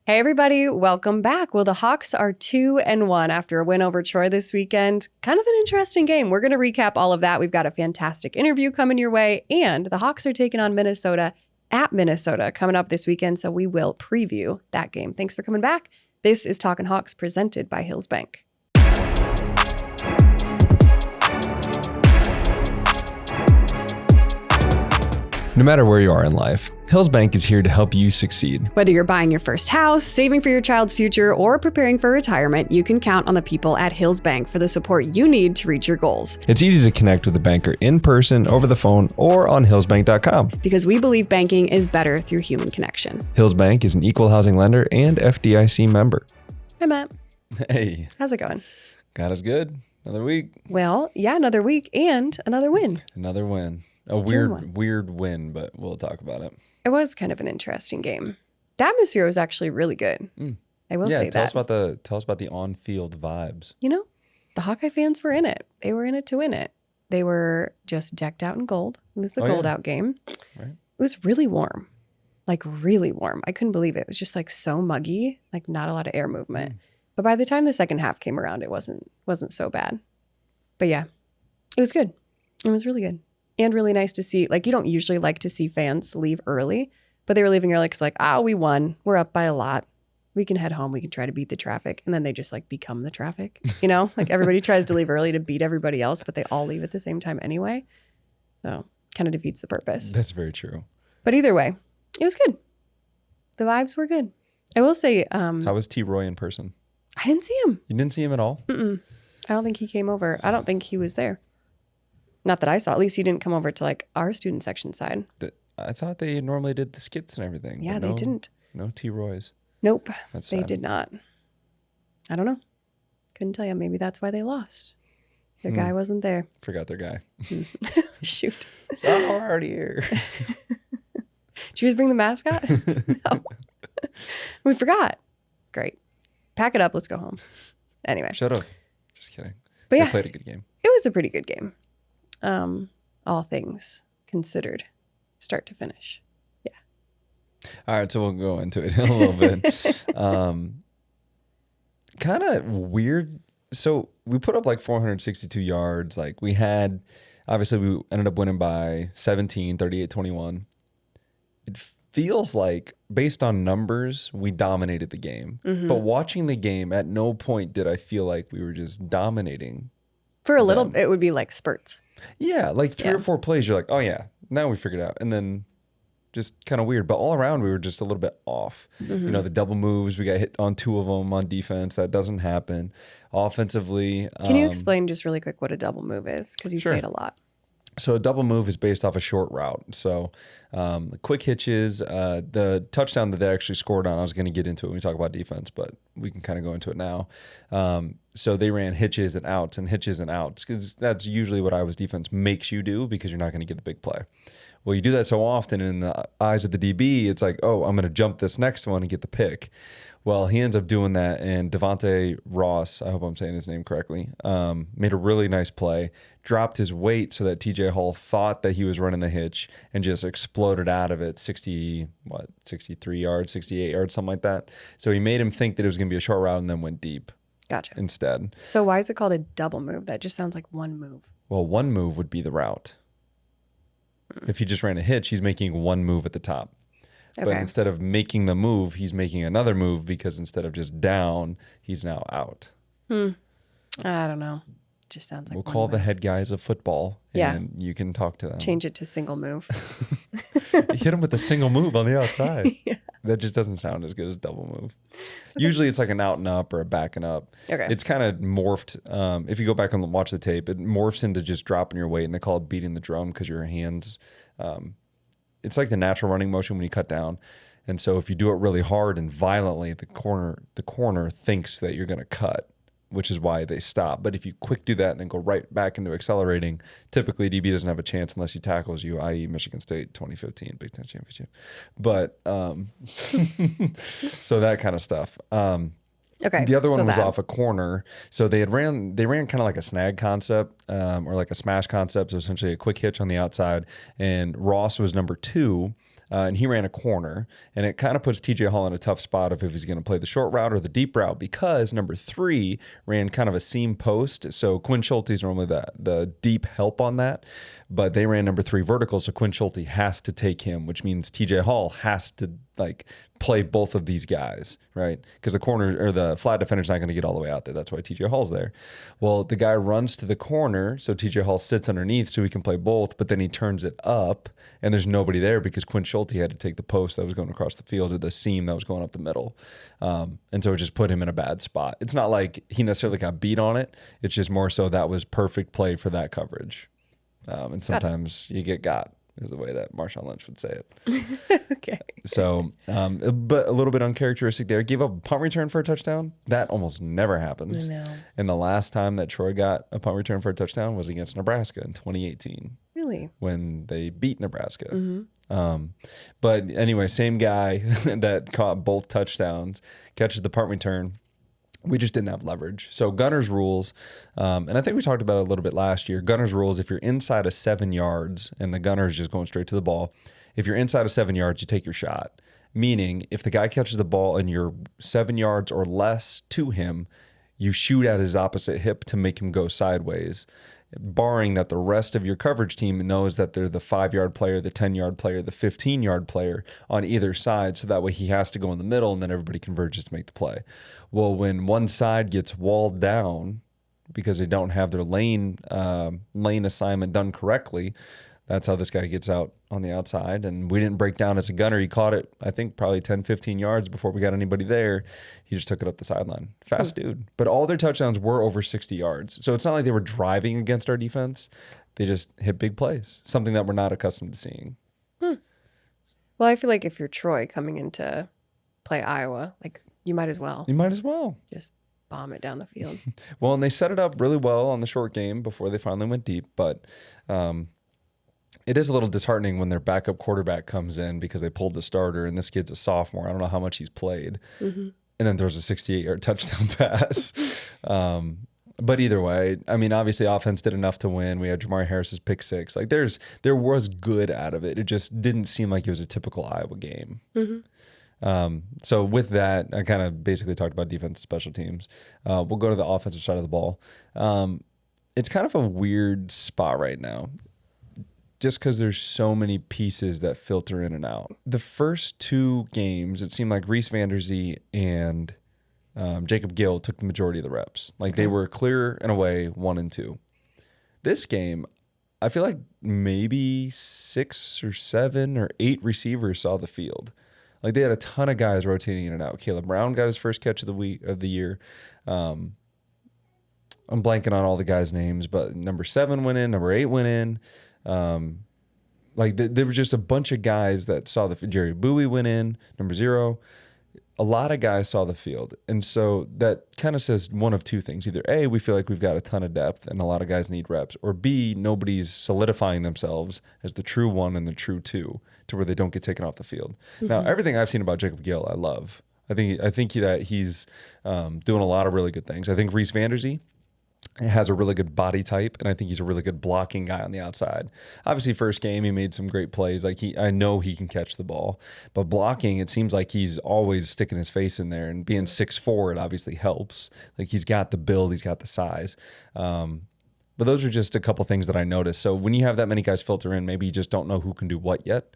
Hey everybody, welcome back. Well, the Hawks are 2-1 after a win over Troy this weekend. Kind of an interesting game. We're going to recap all of that. We've got a fantastic interview coming your way, and the Hawks are taking on Minnesota at Minnesota coming up this weekend, so we will preview that game. Thanks for coming back. This is Talkin Hawks presented by Hills Bank. No matter where you are in life, Hills Bank is here to help you succeed. Whether you're buying your first house, saving for your child's future, or preparing for retirement, you can count on the people at Hills Bank for the support you need to reach your goals. It's easy to connect with a banker in person, over the phone, or on hillsbank.com. Because we believe banking is better through human connection. Hills Bank is an equal housing lender and FDIC member. Hi, Matt. Hey. How's it going? God is good. Another week. Well, yeah, another week and another win. Another win. A weird win, but we'll talk about it. It was kind of an interesting game. The atmosphere was actually really good. I will say that. Tell us about the on-field vibes. You know, the Hawkeye fans were in it. They were in it to win it. They were just decked out in gold. It was the gold out game. Right. It was really warm, like really warm. I couldn't believe it. It was just like so muggy, like not a lot of air movement. But by the time the second half came around, it wasn't so bad. But yeah, it was good. It was really good. And really nice to see, like, you don't usually like to see fans leave early, but they were leaving early because, like, we won. We're up by a lot. We can head home. We can try to beat the traffic. And then they just, like, become the traffic, you know? Like, everybody tries to leave early to beat everybody else, but they all leave at the same time anyway. So, kind of defeats the purpose. That's very true. But either way, it was good. The vibes were good. I will say... how was T-Roy in person? I didn't see him. You didn't see him at all? I don't think he came over. I don't think he was there. Not that I saw. At least he didn't come over to like our student section side. I thought they normally did the skits and everything. Yeah, they didn't. No T-Roys. Nope, That's they sad. did not. I don't know. Couldn't tell you. Maybe that's why they lost. Their guy wasn't there. Forgot their guy. Shoot. Oh, we're already here. Did you guys bring the mascot? No. We forgot. Great. Pack it up. Let's go home. Anyway. Shut up. Just kidding. But They yeah, played a good game. it was a pretty good game. All things considered, start to finish. Yeah. All right, so we'll go into it in a little bit. Kind of weird. So we put up like 462 yards. Like we obviously we ended up winning by 17, 38-21. It feels like based on numbers, we dominated the game. But watching the game, at no point did I feel like we were just dominating. For a little, it would be like spurts. Yeah, like three or four plays, you're like, oh yeah, now we figured it out. And then just kind of weird. But all around, we were just a little bit off. You know, the double moves, we got hit on 2 of them on defense. That doesn't happen. Offensively. Can you explain just really quick what a double move is? Because you say it a lot. So a double move is based off a short route. So quick hitches, the touchdown that they actually scored on, I was going to get into it when we talk about defense, but we can kind of go into it now. So they ran hitches and outs because that's usually what Iowa's defense makes you do because you're not going to get the big play. Well, you do that so often in the eyes of the DB, it's like, oh, I'm going to jump this next one and get the pick. Well, he ends up doing that, and Devontae Ross, I hope I'm saying his name correctly, made a really nice play, dropped his weight so that TJ Hall thought that he was running the hitch and just exploded out of it 63 yards, 68 yards, something like that. So he made him think that it was going to be a short route and then went deep. Gotcha. Instead. So why is it called a double move? That just sounds like one move. Well, one move would be the route. If he just ran a hitch, he's making one move at the top. But instead of making the move, he's making another move because instead of just down, he's now out. I don't know. Just sounds like we'll call the head guys of football and you can talk to them. Change it to single move. Hit him with a single move on the outside. That just doesn't sound as good as double move. Usually it's like an out and up or a back and up. It's kind of morphed. If you go back and watch the tape, it morphs into just dropping your weight, and they call it beating the drum because your hands, it's like the natural running motion when you cut down. And so if you do it really hard and violently, the corner thinks that you're going to cut, which is why they stop. But if you quick do that and then go right back into accelerating, typically DB doesn't have a chance unless he tackles you, i.e. Michigan State 2015 Big Ten Championship. But so that kind of stuff. The other one was off a corner. So they ran kind of like a snag concept or like a smash concept. So essentially a quick hitch on the outside. And Ross was number 2. and he ran a corner, and it kind of puts TJ Hall in a tough spot of if he's going to play the short route or the deep route, because number 3 ran kind of a seam post. So Quinn Schulte's normally the deep help on that, but they ran number 3 vertical, so Quinn Schulte has to take him, which means TJ Hall has to like play both of these guys, right? Because the corner or the flat defender's not going to get all the way out there. That's why TJ Hall's there. Well, the guy runs to the corner, so TJ Hall sits underneath so he can play both, but then he turns it up and there's nobody there because Quinn Schulte had to take the post that was going across the field or the seam that was going up the middle. And so it just put him in a bad spot. It's not like he necessarily got beat on it. It's just more so that was perfect play for that coverage. And sometimes you get got, is the way that Marshawn Lynch would say it. Okay. So, but a little bit uncharacteristic there. Gave up a punt return for a touchdown. That almost never happens. I know. And the last time that Troy got a punt return for a touchdown was against Nebraska in 2018. Really? When they beat Nebraska. But anyway, same guy that caught both touchdowns, catches the punt return. We just didn't have leverage. So Gunner's rules, and I think we talked about it a little bit last year. Gunner's rules, if you're inside of 7 yards and the gunner is just going straight to the ball, if you're inside of 7 yards, you take your shot. Meaning, if the guy catches the ball and you're 7 yards or less to him, you shoot at his opposite hip to make him go sideways, barring that the rest of your coverage team knows that they're the 5-yard player, the 10-yard player, the 15-yard player on either side. So that way he has to go in the middle and then everybody converges to make the play. Well, when one side gets walled down because they don't have their lane assignment done correctly, that's how this guy gets out on the outside. And we didn't break down as a gunner. He caught it, I think, probably 10, 15 yards before we got anybody there. He just took it up the sideline. Fast dude. But all their touchdowns were over 60 yards. So it's not like they were driving against our defense. They just hit big plays, something that we're not accustomed to seeing. Well, I feel like if you're Troy coming into play Iowa, like you might as well. You might as well. Just bomb it down the field. Well, and they set it up really well on the short game before they finally went deep. But it is a little disheartening when their backup quarterback comes in because they pulled the starter and this kid's a sophomore. I don't know how much he's played. And then there's a 68-yard touchdown pass. But either way, I mean, obviously offense did enough to win. We had Jamari Harris's pick 6. Like there was good out of it. It just didn't seem like it was a typical Iowa game. So with that, I kind of basically talked about defense and special teams. We'll go to the offensive side of the ball. It's kind of a weird spot right now, just because there's so many pieces that filter in and out. The first 2 games, it seemed like Reese Vanderzee and Jacob Gill took the majority of the reps. Like they were clear and away 1 and 2. This game, I feel like maybe 6 or 7 or 8 receivers saw the field. Like they had a ton of guys rotating in and out. Caleb Brown got his first catch of the year. I'm blanking on all the guys' names, but number 7 went in, number 8 went in. There was just a bunch of guys that saw Jerry Bowie went in, number 0. A lot of guys saw the field. And so that kind of says one of 2 things. Either A, we feel like we've got a ton of depth and a lot of guys need reps, or B, nobody's solidifying themselves as the true 1 and the true 2 to where they don't get taken off the field. Now, everything I've seen about Jacob Gill, I love. I think that he's doing a lot of really good things. I think Reese Vanderzee has a really good body type, and I think he's a really good blocking guy on the outside. Obviously, first game, he made some great plays. I know he can catch the ball, but blocking, it seems like he's always sticking his face in there, and being 6'4", it obviously helps. Like he's got the build, he's got the size. But those are just a couple things that I noticed. So when you have that many guys filter in, maybe you just don't know who can do what yet,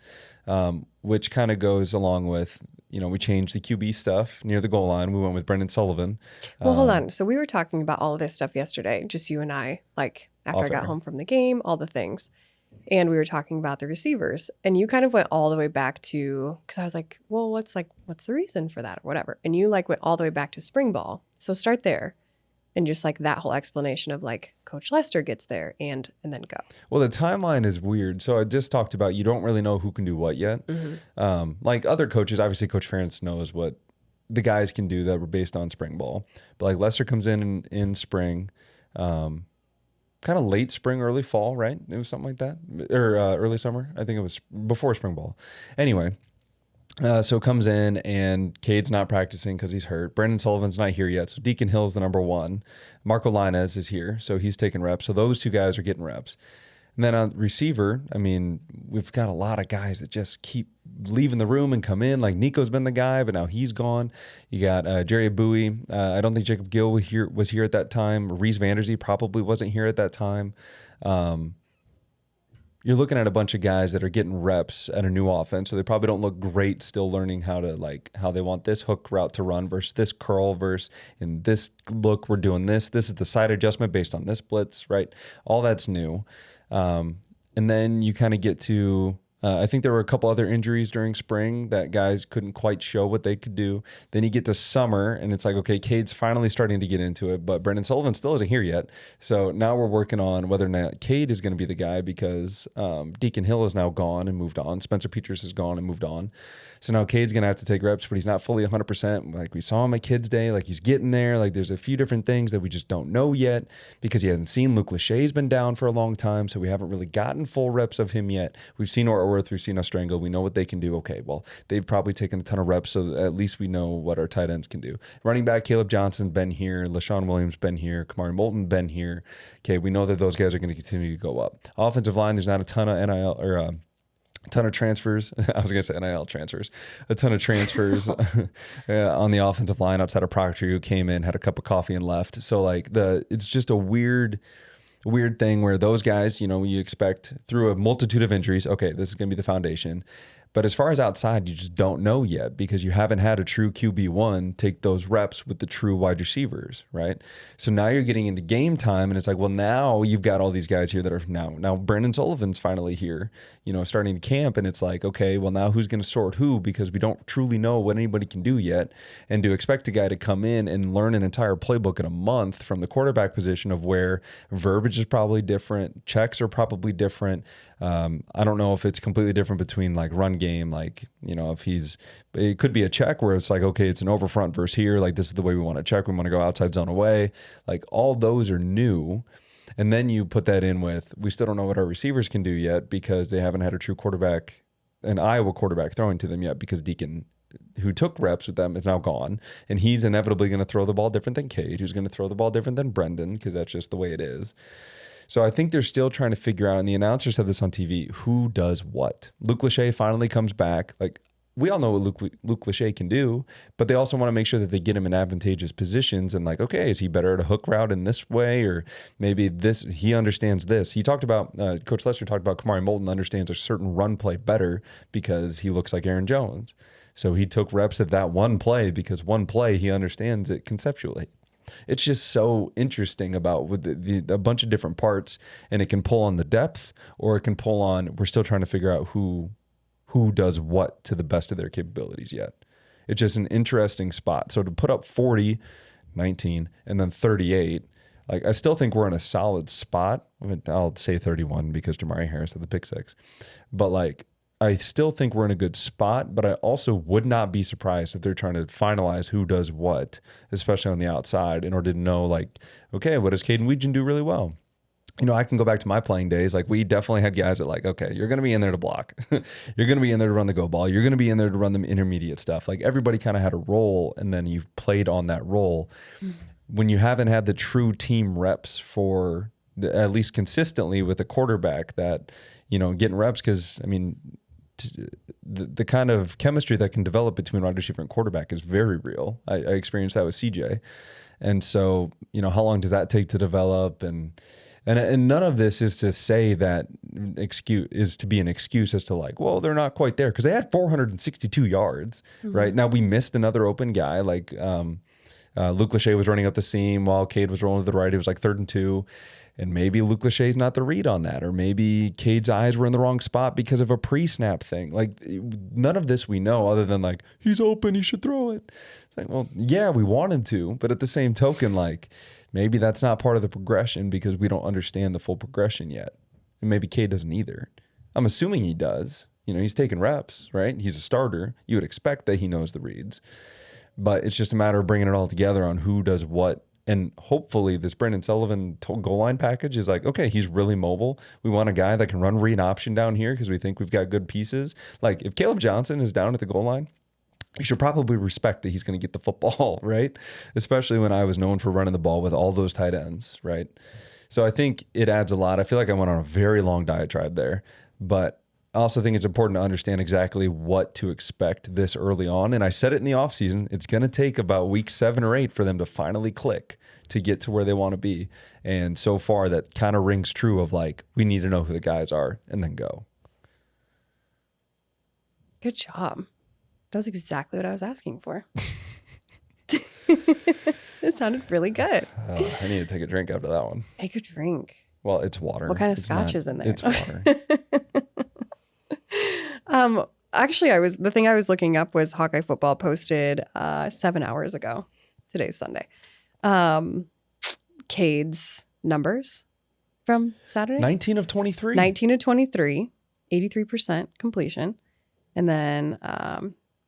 which kind of goes along with, we changed the QB stuff near the goal line. We went with Brendan Sullivan. Well, hold on. So we were talking about all of this stuff yesterday, just you and I, like after I got home from the game, all the things. And we were talking about the receivers. And you kind of went all the way back to, because I was like, well, what's the reason for that or whatever? And you went all the way back to spring ball. So start there. And just that whole explanation of Coach Lester gets there and then go. Well, the timeline is weird. So I just talked about you don't really know who can do what yet. Like other coaches, obviously Coach Ferentz knows what the guys can do that were based on spring ball. But Lester comes in spring, kind of late spring, early fall, right? It was something like that. Or early summer. I think it was before spring ball. Anyway. So comes in and Cade's not practicing because he's hurt. Brendan Sullivan's not here yet. So Deacon Hill's the number 1. Marco Linez is here. So he's taking reps. So those 2 guys are getting reps. And then on receiver, I mean, we've got a lot of guys that just keep leaving the room and come in. Like Nico's been the guy, but now he's gone. You got Jerry Bowie. I don't think Jacob Gill was here at that time. Reese Vanderzee probably wasn't here at that time. You're looking at a bunch of guys that are getting reps at a new offense, so they probably don't look great still learning how they want this hook route to run versus this curl versus in this look we're doing this. This is the side adjustment based on this blitz, right? All that's new. And then you kind of get to, I think there were a couple other injuries during spring that guys couldn't quite show what they could do. Then you get to summer and it's like, okay, Cade's finally starting to get into it, but Brendan Sullivan still isn't here yet. So now we're working on whether or not Cade is going to be the guy because Deacon Hill is now gone and moved on. Spencer Petras is gone and moved on. So now Cade's going to have to take reps, but he's not fully 100%. Like we saw him at Kids Day, like he's getting there. Like there's a few different things that we just don't know yet because he hasn't seen. Luke Lachey's been down for a long time, so we haven't really gotten full reps of him yet. We've seen Ortworth, we've seen Ostrango. We know what they can do. Okay, well, they've probably taken a ton of reps, so at least we know what our tight ends can do. Running back, Caleb Johnson, been here. LaShawn Williams, been here. Kamari Moulton, been here. Okay, we know that those guys are going to continue to go up. Offensive line, there's not a ton of NIL or a ton of transfers. I was going to say NIL transfers. A ton of transfers on the offensive line outside of Proctor, who came in, had a cup of coffee and left. So like it's just a weird thing where those guys, you know, you expect through a multitude of injuries, okay, this is going to be the foundation. But as far as outside, you just don't know yet because you haven't had a true QB1 take those reps with the true wide receivers, right? So now you're getting into game time and it's like, well, now you've got all these guys here that are now Brendan Sullivan's finally here, you know, starting to camp. And it's like, okay, well, now who's going to sort who? Because we don't truly know what anybody can do yet. And to expect a guy to come in and learn an entire playbook in a month from the quarterback position of where verbiage is probably different, checks are probably different. I don't know if it's completely different between like run game, like, you know, if it could be a check where it's like, okay, it's an over front versus here. Like this is the way we want to check. We want to go outside zone away. Like all those are new. And then you put that in with, we still don't know what our receivers can do yet because they haven't had a true quarterback, an Iowa quarterback throwing to them yet because Deacon, who took reps with them, is now gone. And he's inevitably going to throw the ball different than Cade, who's going to throw the ball different than Brendan because that's just the way it is. So I think they're still trying to figure out, and the announcer said this on TV, who does what. Luke Lachey finally comes back. Like, we all know what Luke Lachey can do, but they also want to make sure that they get him in advantageous positions and like, okay, is he better at a hook route in this way? Or maybe this, he understands this. He talked about, Coach Lester talked about Kamari Moulton understands a certain run play better because he looks like Aaron Jones. So he took reps at that one play because one play, he understands it conceptually. It's just so interesting about with a bunch of different parts, and it can pull on the depth or it can pull on, we're still trying to figure out who does what to the best of their capabilities yet. It's just an interesting spot. So to put up 40, 19, and then 38, like I still think we're in a solid spot. I mean, I'll say 31 because Jamari Harris had the pick six. But like, I still think we're in a good spot, but I also would not be surprised if they're trying to finalize who does what, especially on the outside, in order to know, like, okay, what does Caden Weegan do really well? You know, I can go back to my playing days. Like, we definitely had guys that like, okay, you're going to be in there to block. You're going to be in there to run the go ball. You're going to be in there to run the intermediate stuff. Like, everybody kind of had a role, and then you've played on that role. When you haven't had the true team reps for at least consistently with a quarterback that, you know, getting reps, because, I mean, the kind of chemistry that can develop between wide receiver and quarterback is very real. I experienced that with CJ. And so, you know, how long does that take to develop? And none of this is to say that is to be an excuse as to like, well, they're not quite there because they had 462 yards, right? Now we missed another open guy. Like Luke Lachey was running up the seam while Cade was rolling to the right. It was like 3rd and 2. And maybe Luke Lachey's not the read on that. Or maybe Cade's eyes were in the wrong spot because of a pre-snap thing. Like, none of this we know other than, like, he's open, he should throw it. It's like, well, yeah, we want him to. But at the same token, like, maybe that's not part of the progression because we don't understand the full progression yet. And maybe Cade doesn't either. I'm assuming he does. You know, he's taking reps, right? He's a starter. You would expect that he knows the reads. But it's just a matter of bringing it all together on who does what. And hopefully this Brendan Sullivan goal line package is like, okay, he's really mobile. We want a guy that can run read option down here because we think we've got good pieces. Like if Caleb Johnson is down at the goal line, you should probably respect that he's going to get the football, right? Especially when I was known for running the ball with all those tight ends, right? So I think it adds a lot. I feel like I went on a very long diatribe there, but I also think it's important to understand exactly what to expect this early on. And I said it in the offseason, it's going to take about week 7 or 8 for them to finally click to get to where they want to be. And so far that kind of rings true of like, we need to know who the guys are and then go. Good job. That was exactly what I was asking for. It sounded really good. I need to take a drink after that one. Take a drink. Well, it's water. What kind of It's scotch not- is in there? It's water. Actually, the thing I was looking up was Hawkeye football posted 7 hours ago. Today's Sunday. Cade's numbers from Saturday. 19 of 23. 19 of 23, 83% completion. And then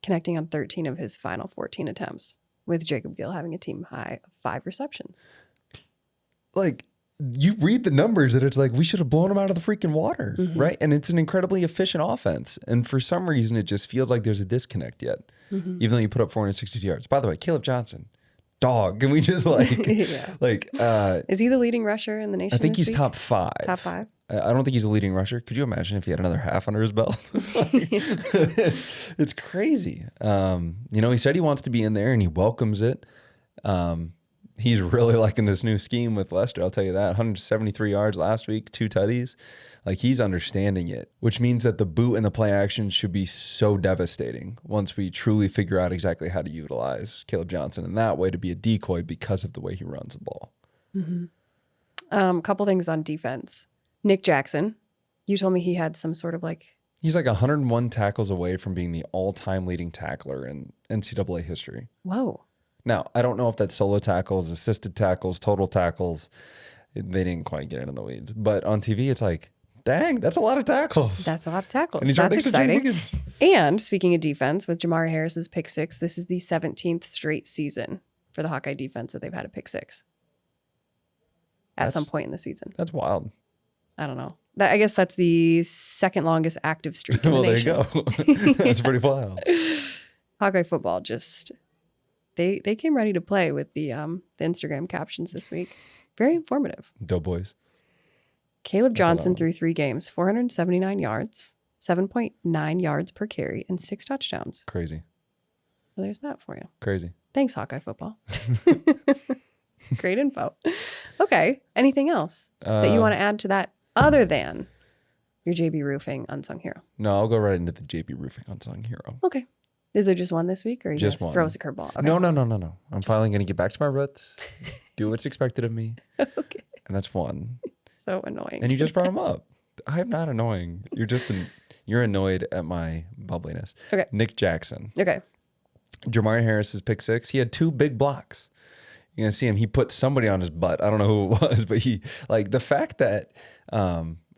connecting on 13 of his final 14 attempts, with Jacob Gill having a team high of 5 receptions. Like, you read the numbers and it's like, we should have blown them out of the freaking water, right? And it's an incredibly efficient offense. And for some reason, it just feels like there's a disconnect yet, even though you put up 462 yards. By the way, Caleb Johnson, dog. Can we just like, Is he the leading rusher in the nation? I think this he's week? top 5. Top 5. I don't think he's a leading rusher. Could you imagine if he had another half under his belt? It's crazy. He said he wants to be in there and he welcomes it. He's really liking this new scheme with Lester. I'll tell you that. 173 yards last week, 2 tutties. Like, he's understanding it, which means that the boot and the play action should be so devastating once we truly figure out exactly how to utilize Caleb Johnson in that way to be a decoy because of the way he runs the ball. Couple things on defense. Nick Jackson, you told me he had some sort of like... He's like 101 tackles away from being the all-time leading tackler in NCAA history. Whoa. Now, I don't know if that's solo tackles, assisted tackles, total tackles. They didn't quite get into the weeds. But on TV, it's like, dang, that's a lot of tackles. That's a lot of tackles. And he's That's right next to Jay exciting. Higgins. And speaking of defense, with Jamar Harris's pick 6, this is the 17th straight season for the Hawkeye defense that they've had a pick 6 at some point in the season. That's wild. I don't know. I guess that's the second longest active streak in the Well, there you nation. go. That's pretty wild. Hawkeye football just they came ready to play with the Instagram captions this week. Very informative. Doughboys. Caleb Johnson through 3 games, 479 yards, 7.9 yards per carry, and 6 touchdowns. Crazy. So there's that for you. Crazy. Thanks, Hawkeye football. Great info. Okay. Anything else that you want to add to that other than your JB Roofing Unsung Hero? No, I'll go right into the JB Roofing Unsung Hero. Okay. Is there just one this week, or you Just just one. throw us a curveball? Okay. No. I'm finally going to get back to my roots, do what's expected of me. Okay. And that's one. So annoying. And you just brought him up. I'm not annoying. You're annoyed at my bubbliness. Okay. Nick Jackson. Okay. Jamar Harris's pick 6. He had 2 big blocks. You're going to see him. He put somebody on his butt. I don't know who it was, but he, like, the fact that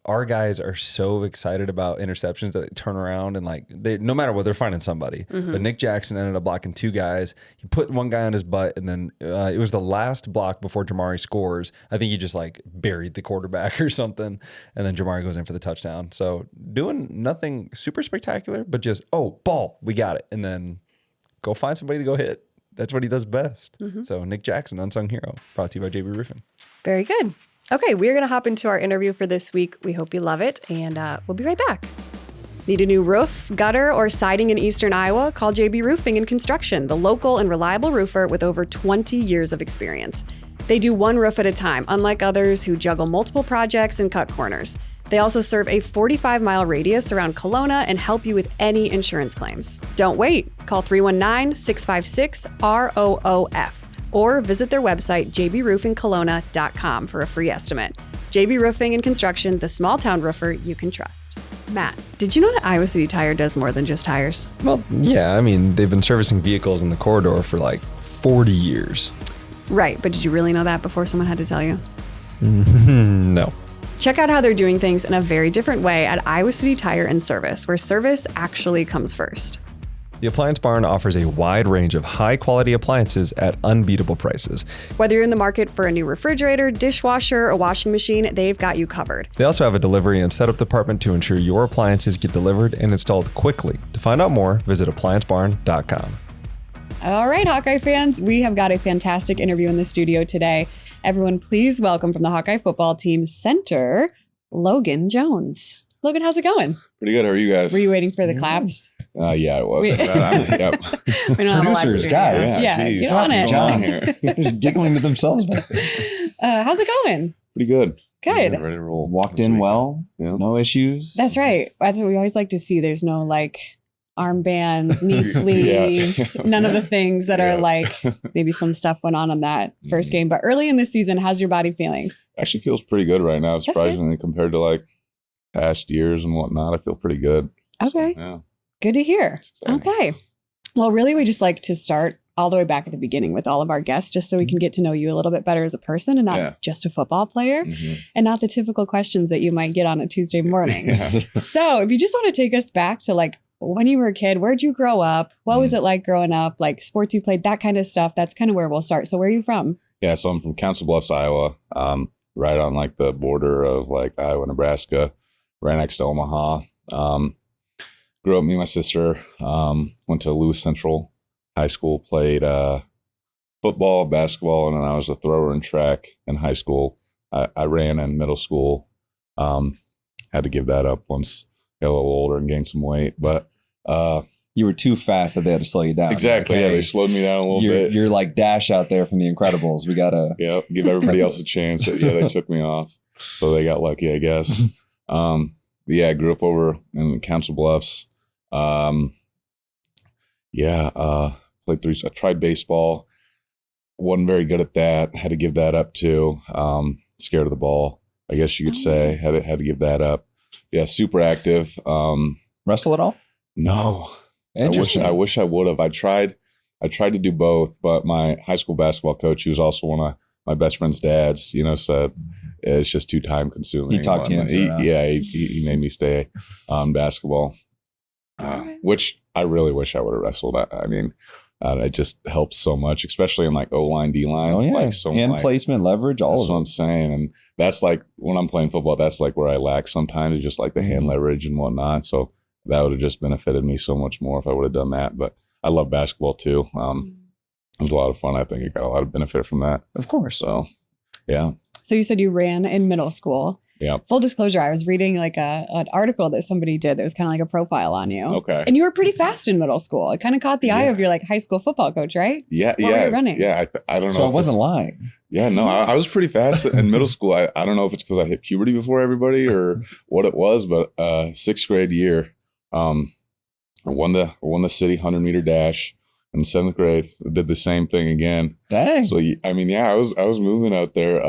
our guys are so excited about interceptions that they turn around and, like, they, no matter what, they're finding somebody. But Nick Jackson ended up blocking 2 guys. He put one guy on his butt, and then it was the last block before Jamari scores. I think he just, like, buried the quarterback or something, and then Jamari goes in for the touchdown. So doing nothing super spectacular, but just, oh, ball, we got it. And then go find somebody to go hit. That's what he does best. So Nick Jackson, Unsung Hero, brought to you by JB Roofing. Very good. Okay, we're going to hop into our interview for this week. We hope you love it, and we'll be right back. Need a new roof, gutter, or siding in Eastern Iowa? Call JB Roofing and Construction, the local and reliable roofer with over 20 years of experience. They do one roof at a time, unlike others who juggle multiple projects and cut corners. They also serve a 45-mile radius around Kelowna and help you with any insurance claims. Don't wait. Call 319-656-ROOF or visit their website, jbroofingkelowna.com, for a free estimate. JB Roofing and Construction, the small town roofer you can trust. Matt, did you know that Iowa City Tire does more than just tires? Well, yeah, I mean, they've been servicing vehicles in the corridor for like 40 years. Right, but did you really know that before someone had to tell you? No. Check out how they're doing things in a very different way at Iowa City Tire and Service, where service actually comes first. The Appliance Barn offers a wide range of high-quality appliances at unbeatable prices. Whether you're in the market for a new refrigerator, dishwasher, or washing machine, they've got you covered. They also have a delivery and setup department to ensure your appliances get delivered and installed quickly. To find out more, visit appliancebarn.com. All right, Hawkeye fans, we have got a fantastic interview in the studio today. Everyone, please welcome from the Hawkeye football team center, Logan Jones. Logan, how's it going? Pretty good. How are you guys? Were you waiting for the claps? Yeah, it was. We- Yep. We don't have a live Producers, stream. guys. Yeah, geez. get on What's it. going on here? They're just giggling to themselves back there. How's it going? Pretty good. Good. Ready to roll. Walked this in weekend. well, Yeah. no issues. That's right. That's what we always like to see. There's no like armbands, knee sleeves, none of the things that are Yeah. like maybe some stuff went on that first Mhm. game. But early in the season, how's your body feeling? Actually feels pretty good right now, good. surprisingly, compared to like past years and whatnot. I feel pretty good. Okay. So, yeah. Good to hear. It's exciting. Okay. Well, really, we just like to start all the way back at the beginning with all of our guests, just so we can get to know you a little bit better as a person and not Yeah. just a football player Mhm. and not the typical questions that you might get on a Tuesday morning. Yeah. So if you just want to take us back to like when you were a kid, where'd you grow up? What was it like growing up? Like sports you played, that kind of stuff. That's kind of where we'll start. So where are you from? Yeah, so I'm from Council Bluffs, Iowa, right on like the border of like Iowa, Nebraska, right next to Omaha. Grew up, me and my sister, went to Lewis Central High School, played football, basketball, and then I was a thrower in track in high school. I ran in middle school. Had to give that up once I got a little older and gained some weight, but You were too fast that they had to slow you down. exactly, yeah, they slowed me down a little bit. You're like Dash out there from The Incredibles. We gotta. Yeah, give everybody else a chance. Yeah, they took me off, so they got lucky, I guess. But yeah, I grew up over in Council Bluffs. Played I tried baseball. Wasn't very good at that. Had to give that up too. Scared of the ball, I guess you could say. Had to give that up. Yeah, super active. Wrestle at all? No, Interesting. I wish I would have. I tried to do both, but my high school basketball coach, who was also one of my best friend's dads, said it's just too time consuming. He talked you into it, huh? Yeah, he made me stay on basketball, which I really wish I would have wrestled. I mean, it just helps so much, especially in like O-line, D-line. Oh yeah, like, so, hand like, placement, leverage, all that's of what it. I'm saying. And that's like when I'm playing football, that's like where I lack sometimes, just like the hand leverage and whatnot. So that would have just benefited me so much more if I would have done that. But I love basketball too. It was a lot of fun. I think I got a lot of benefit from that. Of course. So, yeah. So you said you ran in middle school. Yeah. Full disclosure, I was reading like an article that somebody did that was kind of like a profile on you. Okay. And you were pretty fast in middle school. It kind of caught the eye Yeah. of your like high school football coach, right? Yeah. What were you running? Yeah. I don't know. So I if wasn't lying. Yeah, no, I was pretty fast in middle school. I don't know if it's because I hit puberty before everybody or what it was, but sixth grade year, I won the city 100-meter dash. In seventh grade, I did the same thing again. Dang. So I mean, yeah, I was moving out there.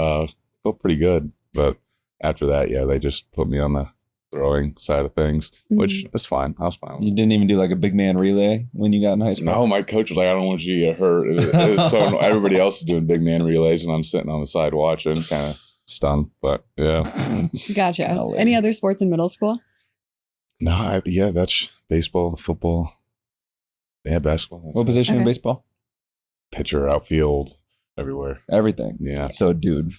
Felt pretty good, but after that, yeah, they just put me on the throwing side of things, which is fine. I was fine with You didn't even do like a big man relay when you got in high school? No, my coach was like, I don't want you to get hurt. It was so everybody else is doing big man relays, and I'm sitting on the side watching, kind of stunned. But yeah, Gotcha. Golly. Any other sports in middle school? no, that's baseball, football, yeah, basketball. That's What it. position in Okay. baseball? Pitcher, outfield, everywhere. Everything. Yeah, So, dude,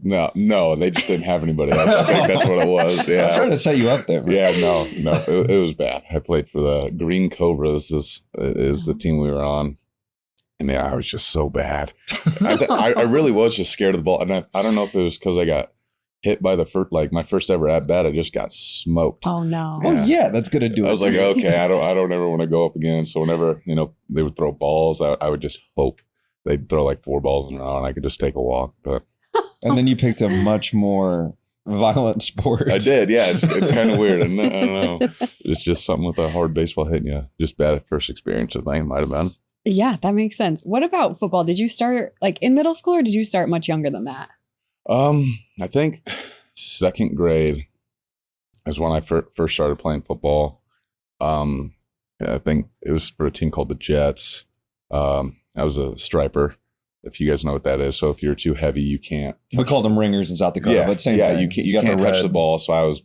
no, they just didn't have anybody else. I think that's what it was. I was trying Yeah, to set you up there. yeah, no, it was bad. I played for the Green Cobras. Is the team we were on. And yeah, I was just so bad. I really was just scared of the ball. And I don't know if it was because I got hit by my first ever at bat. I just got smoked. Oh no. Oh yeah, that's gonna do it. I was like, okay, I don't ever want to go up again. So whenever they would throw balls, I would just hope they'd throw like 4 balls in a row and I could just take a walk. But And then you picked a much more violent sport. I did, yeah. It's kind of weird. And I don't know. It's just something with a hard baseball hitting you. Just bad at first experience. I think it might have been. Yeah, that makes sense. What about football? Did you start like in middle school or did you start much younger than that? I think second grade is when I first started playing football. I think it was for a team called the Jets. I was a striper, if you guys know what that is. So if you're too heavy, you can't. We called them ringers in South Dakota, but same thing. You got can't the touch red. the ball. So I was.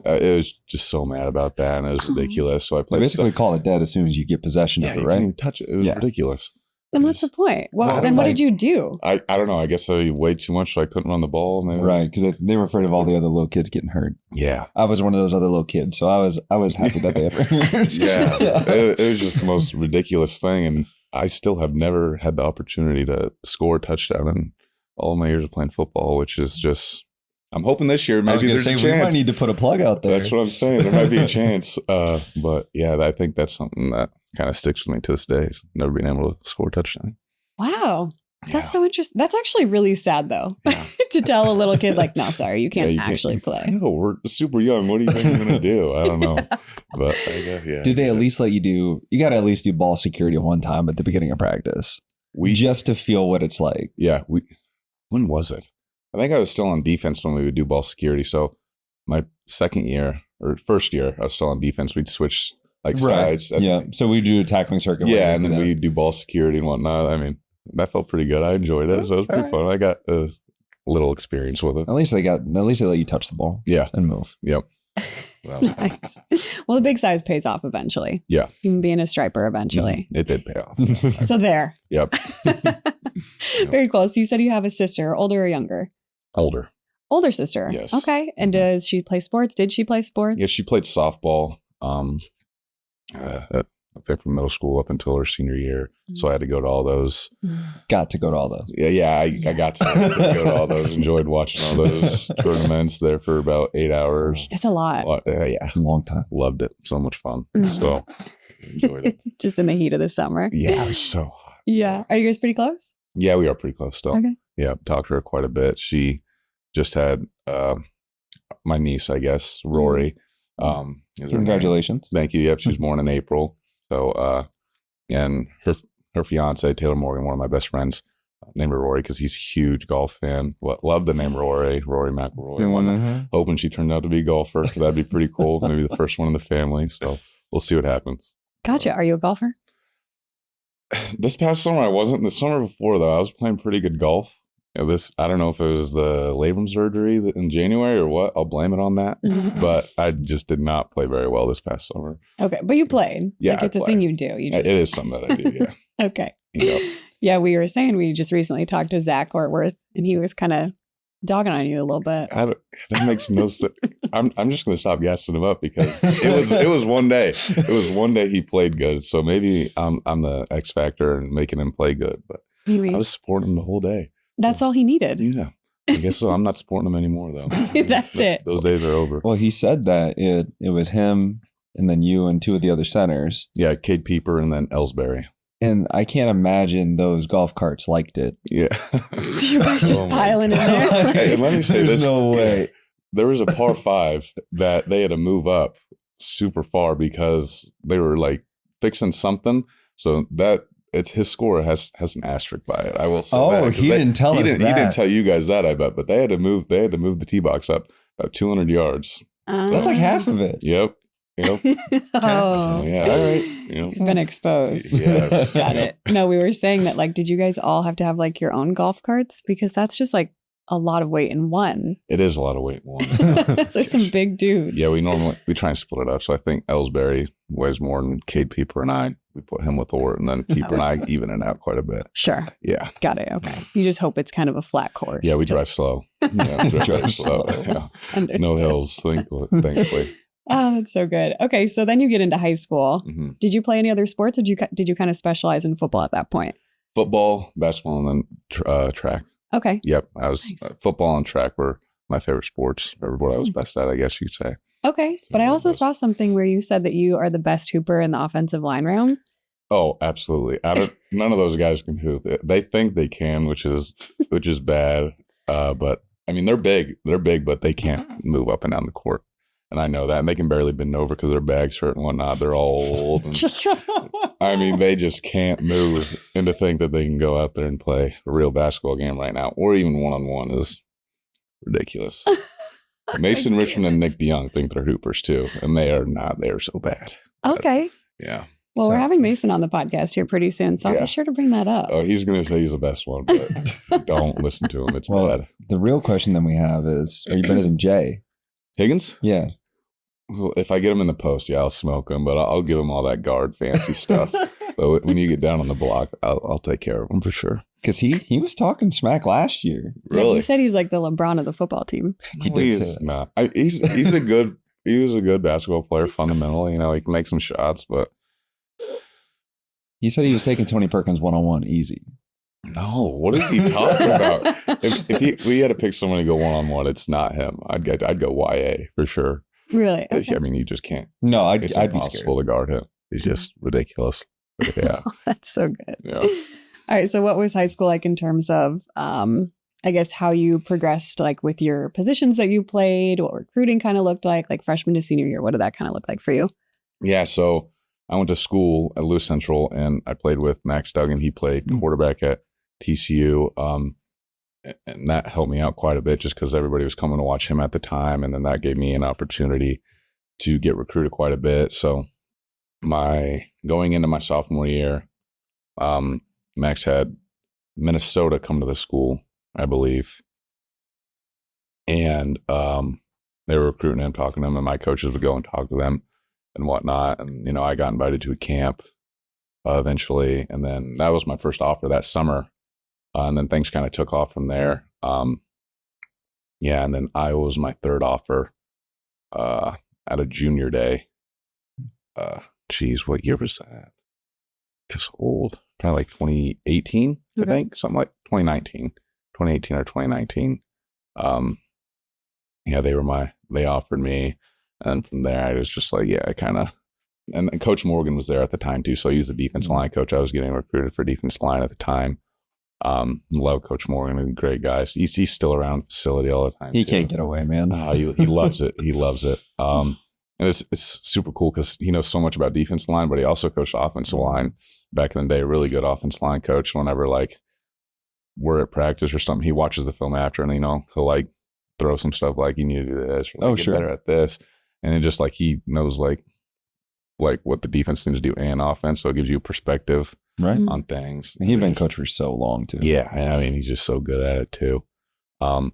It was just so mad about that, and it was ridiculous. So I They played. basically call it dead as soon as you get possession yeah, of you it, couldn't right? even touch it. It was Yeah. ridiculous. Then what's the point? Well, Well, then what like- did you do? I don't know. I guess I weighed too much, so I couldn't run the ball. Maybe it was- Right, because they were afraid of all the other little kids getting hurt. Yeah. I was one of those other little kids, so I was happy that they had ringers. Yeah. It was just the most ridiculous thing, and I still have never had the opportunity to score a touchdown all my years of playing football, which is just, I'm hoping this year maybe there's a chance. We might need to put a plug out there. That's what I'm saying. There might be a chance. But yeah, I think that's something that kind of sticks with me to this day. Never being able to score a touchdown. Wow. That's so interesting. That's actually really sad, though, to tell a little kid like, no, sorry, you can't actually play. No, we're super young. What do you think I'm going to do? I don't know. But do they at least let you do, you got to at least do ball security one time at the beginning of practice just to feel what it's like. Yeah. When was it? I think I was still on defense when we would do ball security. So my first year, I was still on defense. We'd switch sides. Yeah. So we do a tackling circuit. Yeah. And then we do ball security and whatnot. I mean, that felt pretty good. I enjoyed it. So it was pretty fun. I got a little experience with it. At least they let you touch the ball. Yeah. And move. Yep. Nice. Well, the big size pays off eventually. Yeah. Even being a striper eventually. It did pay off. So there. Yep. Very cool. So you said you have a sister, older or younger? Older. Older sister. Yes. Okay. And does she play sports? Did she play sports? Yeah, she played softball. I think from middle school up until her senior year. So I had to go to all those. Got to go to all those. Yeah, I got to go to all those. Enjoyed watching all those tournaments there for about 8 hours. It's a lot. Yeah. A long time. Loved it. So much fun. So enjoyed it. Just in the heat of the summer. Yeah, it was so hot. Yeah. Are you guys pretty close? Yeah, we are pretty close still. Okay. Yeah, talked to her quite a bit. She just had my niece, I guess, Rory. Congratulations. Thank you. Yep, she was born in April. So, and her fiance, Taylor Morgan, one of my best friends, named her Rory because he's a huge golf fan. Love the name Rory McIlroy. Hoping she turned out to be a golfer. So that'd be pretty cool. Maybe the first one in the family. So we'll see what happens. Gotcha. Are you a golfer? This past summer, I wasn't. The summer before, though, I was playing pretty good golf. I don't know if it was the labrum surgery in January or what. I'll blame it on that. But I just did not play very well this past summer. Okay. But you played. Yeah, like it's a thing you do. It is something that I do, yeah. Okay. Yep. Yeah, we were saying we just recently talked to Zach Ortworth, and he was kind of dogging on you a little bit. That makes no sense. I'm just going to stop gassing him up because it was one day. It was one day he played good. So maybe I'm the X factor and making him play good. But Maybe. I was supporting him the whole day. That's all he needed. Yeah. I guess so. I'm not supporting him anymore, though. That's it. Those days are over. Well, he said that it was him and then you and two of the other centers. Yeah, Cade Pieper and then Ellsbury. And I can't imagine those golf carts liked it. Yeah. You guys just piling in there. Hey, let me say There's this. no way. There was a par 5 that they had to move up super far because they were like fixing something. So his score has an asterisk by it. I will say that. Oh, he didn't tell us that. He didn't tell you guys that, I bet. But they had to move the tee box up about 200 yards. That's like half of it. Yep. Oh. So, yeah. All right. He's been exposed. Yes. Got it. No, we were saying that, like, did you guys all have to have like your own golf carts? Because that's just like a lot of weight in one. It is a lot of weight in one. There's some big dudes. Yeah, we try and split it up. So I think Ellsbury weighs more than Cade Pieper and I. We put him with Orr, and then Pieper and I even it out quite a bit. Sure. Yeah. Got it. Okay. You just hope it's kind of a flat course. Yeah, we drive slow. Yeah, we drive slow. Yeah. Understood. No hills, thankfully. Oh, that's so good. Okay, so then you get into high school. Mm-hmm. Did you play any other sports, or did you kind of specialize in football at that point? Football, basketball, and then track. Okay. Yep, I was Nice. football and track were my favorite sports, or what I was best at, I guess you could say. Okay, but I also saw something where you said that you are the best hooper in the offensive line round. Oh, absolutely. None of those guys can hoop. They think they can, which is bad. But I mean, they're big, but they can't move up and down the court. And I know that. And they can barely bend over because their bags hurt and whatnot. They're all old. And, I mean, they just can't move. And to think that they can go out there and play a real basketball game right now, or even one-on-one, is ridiculous. Mason Richmond and Nick DeYoung think they're hoopers too. And they are not. They are so bad. Okay. Yeah. Well, we're having Mason on the podcast here pretty soon, so I'll be sure to bring that up. Oh, he's going to say he's the best one, but don't listen to him. It's bad. The real question then we have is, are you better than Jay? Higgins? Yeah. Well, if I get him in the post, yeah, I'll smoke him, but I'll give him all that guard fancy stuff. So when you get down on the block, I'll take care of him for sure. Because he was talking smack last year. Really? Yeah, he said he's like the LeBron of the football team. He is not. He was a good basketball player fundamentally. He can make some shots, but he said he was taking Tony Perkins one-on-one easy. No, what is he talking about? If we had to pick someone to go 1-on-1, it's not him. I'd go YA for sure. Really? Okay. I mean, you just can't. No, I'd It's be impossible scared. to guard him. He's just ridiculous. But yeah, That's so good. yeah. All right. So what was high school like in terms of, I guess, how you progressed, like with your positions that you played, what recruiting kind of looked like freshman to senior year? What did that kind of look like for you? Yeah, so I went to school at Lewis Central, and I played with Max Duggan. He played quarterback at TCU, and that helped me out quite a bit just because everybody was coming to watch him at the time, and then that gave me an opportunity to get recruited quite a bit. So going into my sophomore year, Max had Minnesota come to the school, I believe, and they were recruiting him, talking to him, and my coaches would go and talk to them and whatnot. And, I got invited to a camp eventually. And then that was my first offer that summer. And then things kind of took off from there. And then Iowa was my third offer at a junior day. What year was that? Just old. Probably like 2018, I think. Something like 2019 or 2019. They offered me. And from there, I was just like, and Coach Morgan was there at the time too. So he was the defensive line coach. I was getting recruited for defensive line at the time. Love Coach Morgan, and great guys. He's still around the facility all the time. He can't get away, man. He loves it. He loves it. And it's super cool because he knows so much about defensive line, but he also coached offensive line back in the day. Really good offensive line coach. Whenever like we're at practice or something, he watches the film after, and he'll like throw some stuff like, you need to do this, or like, get better at this. And it just like he knows like what the defense needs to do and offense, so it gives you perspective on things. And he's been coach for so long too. Yeah, I mean he's just so good at it too. But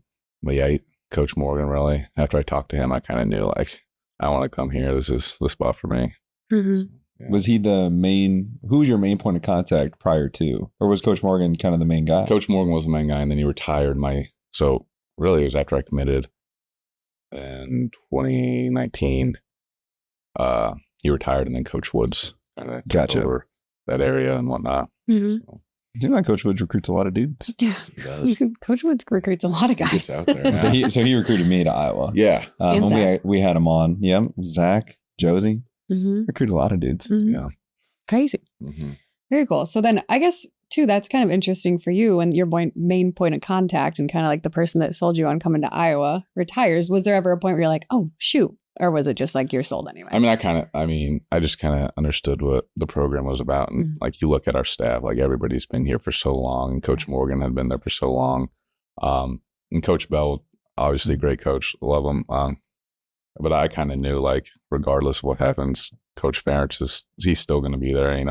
yeah, Coach Morgan really. After I talked to him, I kind of knew like I want to come here. This is the spot for me. Mm-hmm. So, yeah. Was he who was your main point of contact prior to, or was Coach Morgan kind of the main guy? Coach Morgan was the main guy, and then he retired. So really, it was after I committed in 2019. He retired, and then Coach Woods kind of took over that area and whatnot. Mm-hmm. So, do you know Coach Woods recruits a lot of dudes? Yeah, Coach Woods recruits a lot of he guys. gets out there. Yeah. So he recruited me to Iowa. Yeah. And Zach. We had him on. Yep, Zach, Josie. Mm-hmm. Recruit a lot of dudes. Mm-hmm. Yeah. Crazy. Mm-hmm. Very cool. So then I guess too, that's kind of interesting for you, and your main point of contact and kind of like the person that sold you on coming to Iowa retires. Was there ever a point where you're like, oh shoot? Or was it just like you're sold anyway? I just kind of understood what the program was about. And like you look at our staff, like everybody's been here for so long, and Coach Morgan had been there for so long. And Coach Bell, obviously a great coach, love him. But I kind of knew like regardless of what happens, Coach Ferentz he's still going to be there, and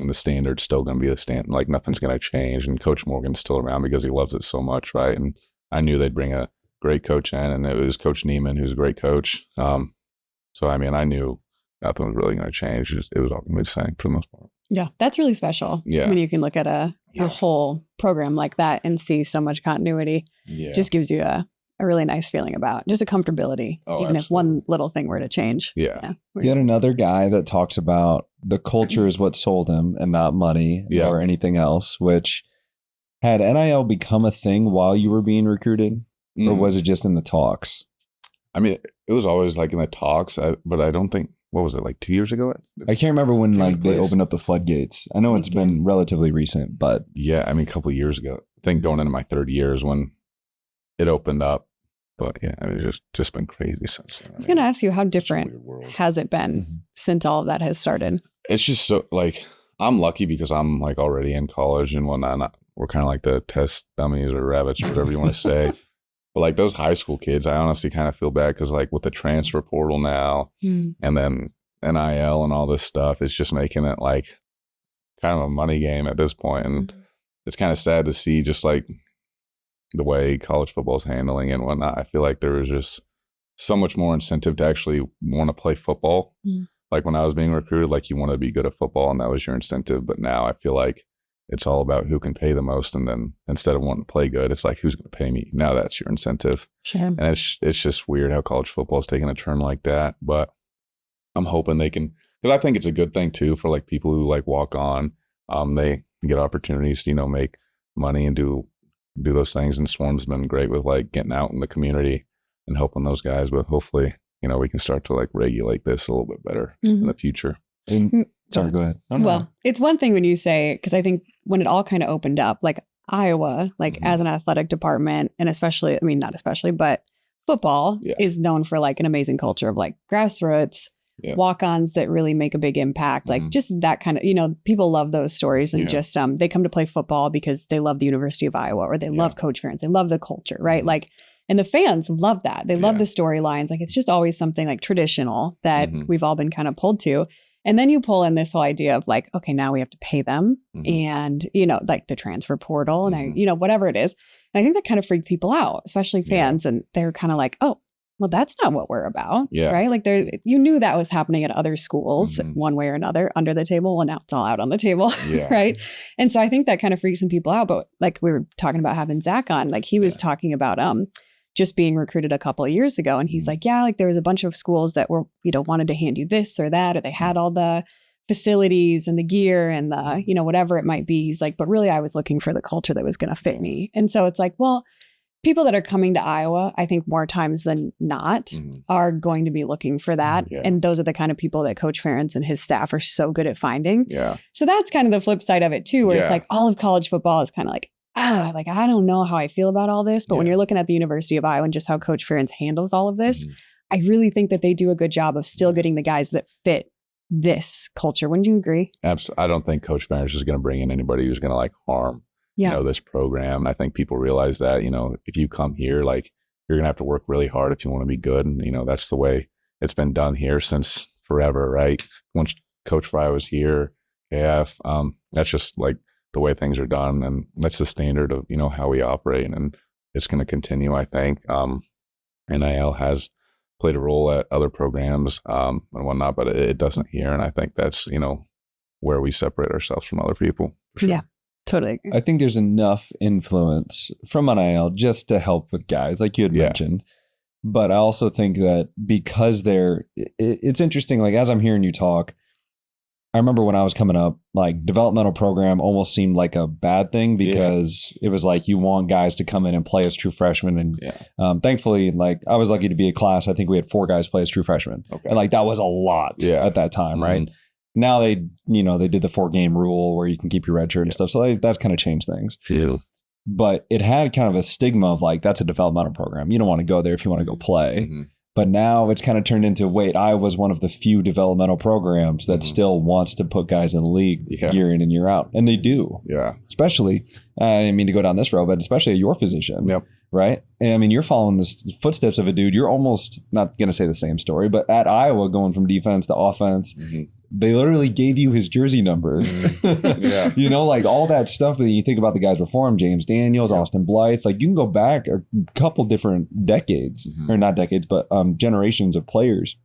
the standard's still going to be the standard. Like nothing's going to change, and Coach Morgan's still around because he loves it so much, right? And I knew they'd bring a great coach in, and it was Coach Neiman, who's a great coach. So I mean, I knew nothing was really going to change. It was all going to be the same for the most part. Yeah, that's really special. Yeah. When you can look at a whole program like that and see so much continuity, just gives you a really nice feeling about just a comfortability, even if one little thing were to change. Yeah. Yet another guy that talks about the culture is what sold him and not money or anything else, which had NIL become a thing while you were being recruited? Or was it just in the talks? I mean, it was always like in the talks, but I don't think, what was it, like 2 years ago? I can't remember when they opened up the floodgates. I know it's been relatively recent, but... Yeah, I mean, a couple of years ago. I think going into my third year is when it opened up. But yeah, I mean, it's just been crazy since then. I was going to ask you, how different has it been since all of that has started? It's just so, like, I'm lucky because I'm like already in college and whatnot. We're kind of like the test dummies or rabbits or whatever you want to say. But like those high school kids, I honestly kind of feel bad because like with the transfer portal now and then NIL and all this stuff, it's just making it like kind of a money game at this point. And it's kind of sad to see just like the way college football is handling it and whatnot. I feel like there was just so much more incentive to actually want to play football. Like when I was being recruited, like you want to be good at football and that was your incentive. But now I feel like it's all about who can pay the most. And then instead of wanting to play good, it's like, who's going to pay me? Now that's your incentive. Sure. And it's just weird how college football is taking a turn like that. But I'm hoping they can, because I think it's a good thing too for like people who like walk on. They get opportunities to, make money and do those things. And Swarm's been great with like getting out in the community and helping those guys. But hopefully, we can start to like regulate this a little bit better in the future. Sorry, go ahead. No. It's one thing when you say, because I think when it all kind of opened up, like Iowa, like as an athletic department, and especially, I mean, not especially, but football is known for like an amazing culture of like grassroots, walk-ons that really make a big impact. Like just that kind of, people love those stories and just they come to play football because they love the University of Iowa or they love Coach Ferentz. They love the culture, right? Like, and the fans love that. They love the storylines. Like it's just always something like traditional that we've all been kind of pulled to. And then you pull in this whole idea of like, okay, now we have to pay them and, like the transfer portal and, whatever it is. And I think that kind of freaked people out, especially fans. And they're kind of like, oh, well, that's not what we're about. Yeah. Right. Like you knew that was happening at other schools one way or another under the table. Well, now it's all out on the table. Right. And so I think that kind of freaks some people out. But like we were talking about having Zach on, like he was talking about, just being recruited a couple of years ago. And he's like, yeah, like there was a bunch of schools that were, wanted to hand you this or that, or they had all the facilities and the gear and the, whatever it might be. He's like, but really I was looking for the culture that was going to fit me. And so it's like, well, people that are coming to Iowa, I think more times than not are going to be looking for that. Yeah. And those are the kind of people that Coach Ferentz and his staff are so good at finding. Yeah. So that's kind of the flip side of it too, where it's like all of college football is kind of like, like, I don't know how I feel about all this, but when you're looking at the University of Iowa and just how Coach Ferentz handles all of this, I really think that they do a good job of still getting the guys that fit this culture. Wouldn't you agree? Absolutely. I don't think Coach Ferentz is going to bring in anybody who's going to like harm, this program. I think people realize that, if you come here, like you're going to have to work really hard if you want to be good. And, that's the way it's been done here since forever, right? Once Coach Fry was here, AF, that's just like the way things are done, and that's the standard of how we operate, and it's going to continue. I think NIL has played a role at other programs and whatnot, but it doesn't here, and I think that's where we separate ourselves from other people. Sure. Yeah, totally agree. I think there's enough influence from NIL just to help with guys, like you had mentioned. But I also think that because it's interesting. Like as I'm hearing you talk, I remember when I was coming up, like developmental program almost seemed like a bad thing because it was like you want guys to come in and play as true freshmen. And thankfully, like I was lucky to be a class. I think we had 4 guys play as true freshmen. Okay. And like that was a lot at that time, right? Now they did the 4-game rule where you can keep your red shirt and stuff. So that's kind of changed things. Yeah. But it had kind of a stigma of like, that's a developmental program. You don't want to go there if you want to go play. But now it's kind of turned into, wait, I was one of the few developmental programs that still wants to put guys in the league year in and year out. And they do. Yeah. Especially, I didn't mean to go down this road, but especially at your position. Yep. Right? And I mean, you're following the footsteps of a dude. You're almost not going to say the same story, but at Iowa, going from defense to offense, they literally gave you his jersey number. Like all that stuff that you think about the guys before him, James Daniels, Austin Blythe, like you can go back a couple different decades, or not decades, but generations of players.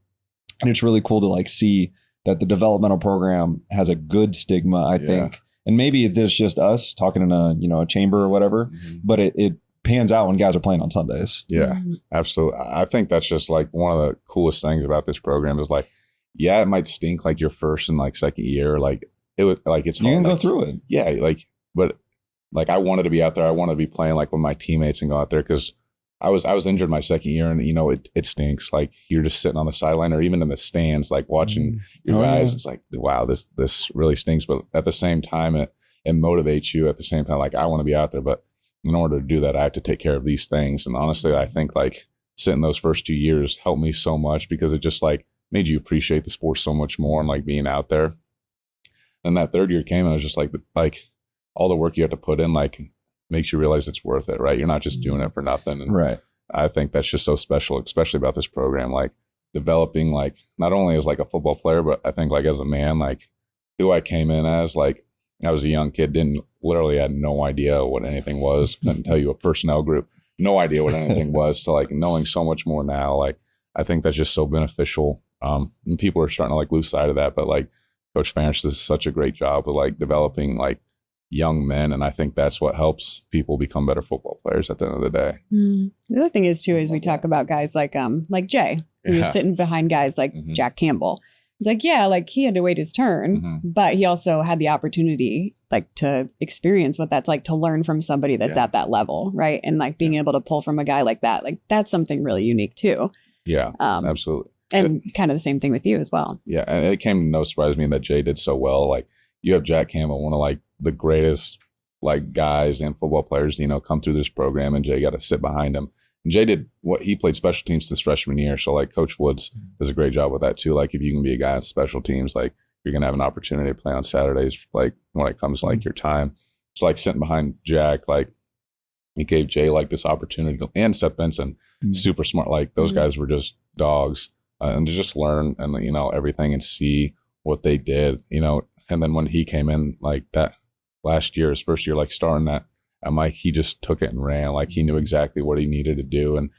And it's really cool to like see that the developmental program has a good stigma, I think. And maybe there's just us talking in a chamber or whatever, but it pans out when guys are playing on Sundays. Yeah, absolutely. I think that's just like one of the coolest things about this program is like, yeah, it might stink like your first and like second year. Like it would like it's hard. You can go through it. Yeah, like but like I wanted to be out there. I wanted to be playing like with my teammates and go out there because I was injured my second year and it stinks. Like you're just sitting on the sideline or even in the stands, like watching your guys. It's like, wow, this really stinks. But at the same time, it motivates you. At the same time, like I want to be out there, but in order to do that, I have to take care of these things. And honestly, I think like sitting those first 2 years helped me so much because it just like made you appreciate the sport so much more and like being out there. And that third year came and I was just like all the work you have to put in, like makes you realize it's worth it, right? You're not just doing it for nothing. And right. I think that's just so special, especially about this program, like developing like not only as like a football player, but I think like as a man, like who I came in as, like I was a young kid, literally had no idea what anything was. Couldn't tell you a personnel group, no idea what anything was. So like knowing so much more now, like I think that's just so beneficial. And people are starting to like lose sight of that, but like Coach Ferentz does such a great job of like developing like young men, and I think that's what helps people become better football players at the end of the day. The other thing is too is we talk about guys like Jay, who's sitting behind guys like Jack Campbell. It's like, yeah, like he had to wait his turn, Mhm. but he also had the opportunity like to experience what that's like, to learn from somebody that's Yeah. at that level, right? And like being able to pull from a guy like that's something really unique too. Yeah, absolutely. And kind of the same thing with you as well. Yeah, and it came to no surprise to me that Jay did so well. Like, you have Jack Campbell, one of like the greatest like guys and football players, come through this program, and Jay got to sit behind him. And Jay did what he played special teams this freshman year. So like Coach Woods does a great job with that too. Like, if you can be a guy on special teams, like you're gonna have an opportunity to play on Saturdays, like when it comes to like your time. So like sitting behind Jack, like he gave Jay like this opportunity and Seth Benson, super smart. Like those guys were just dogs, and to just learn and everything and see what they did, and then when he came in like that last year, his first year, like starting at Mike, he just took it and ran. Like he knew exactly what he needed to do. And,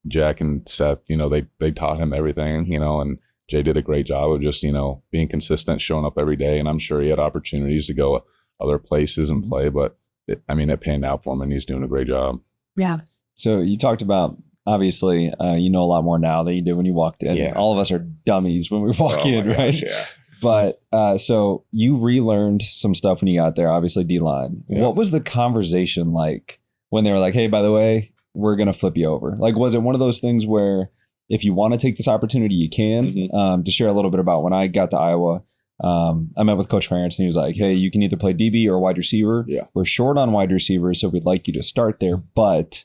Jack and Seth, they taught him everything, and Jay did a great job of just, being consistent, showing up every day. And I'm sure he had opportunities to go other places and play, but it panned out for him, and he's doing a great job. Yeah. So you talked about, obviously, you know a lot more now than you did when you walked in. Yeah. All of us are dummies when we walk in, my right? gosh, yeah. But so you relearned some stuff when you got there, obviously D-line. Yeah. What was the conversation like when they were like, hey, by the way, we're going to flip you over? Like, was it one of those things where if you want to take this opportunity, you can? To share a little bit about when I got to Iowa, I met with Coach Ferentz, and he was like, hey, you can either play DB or wide receiver. Yeah. We're We're short on wide receivers, so we'd like you to start there, but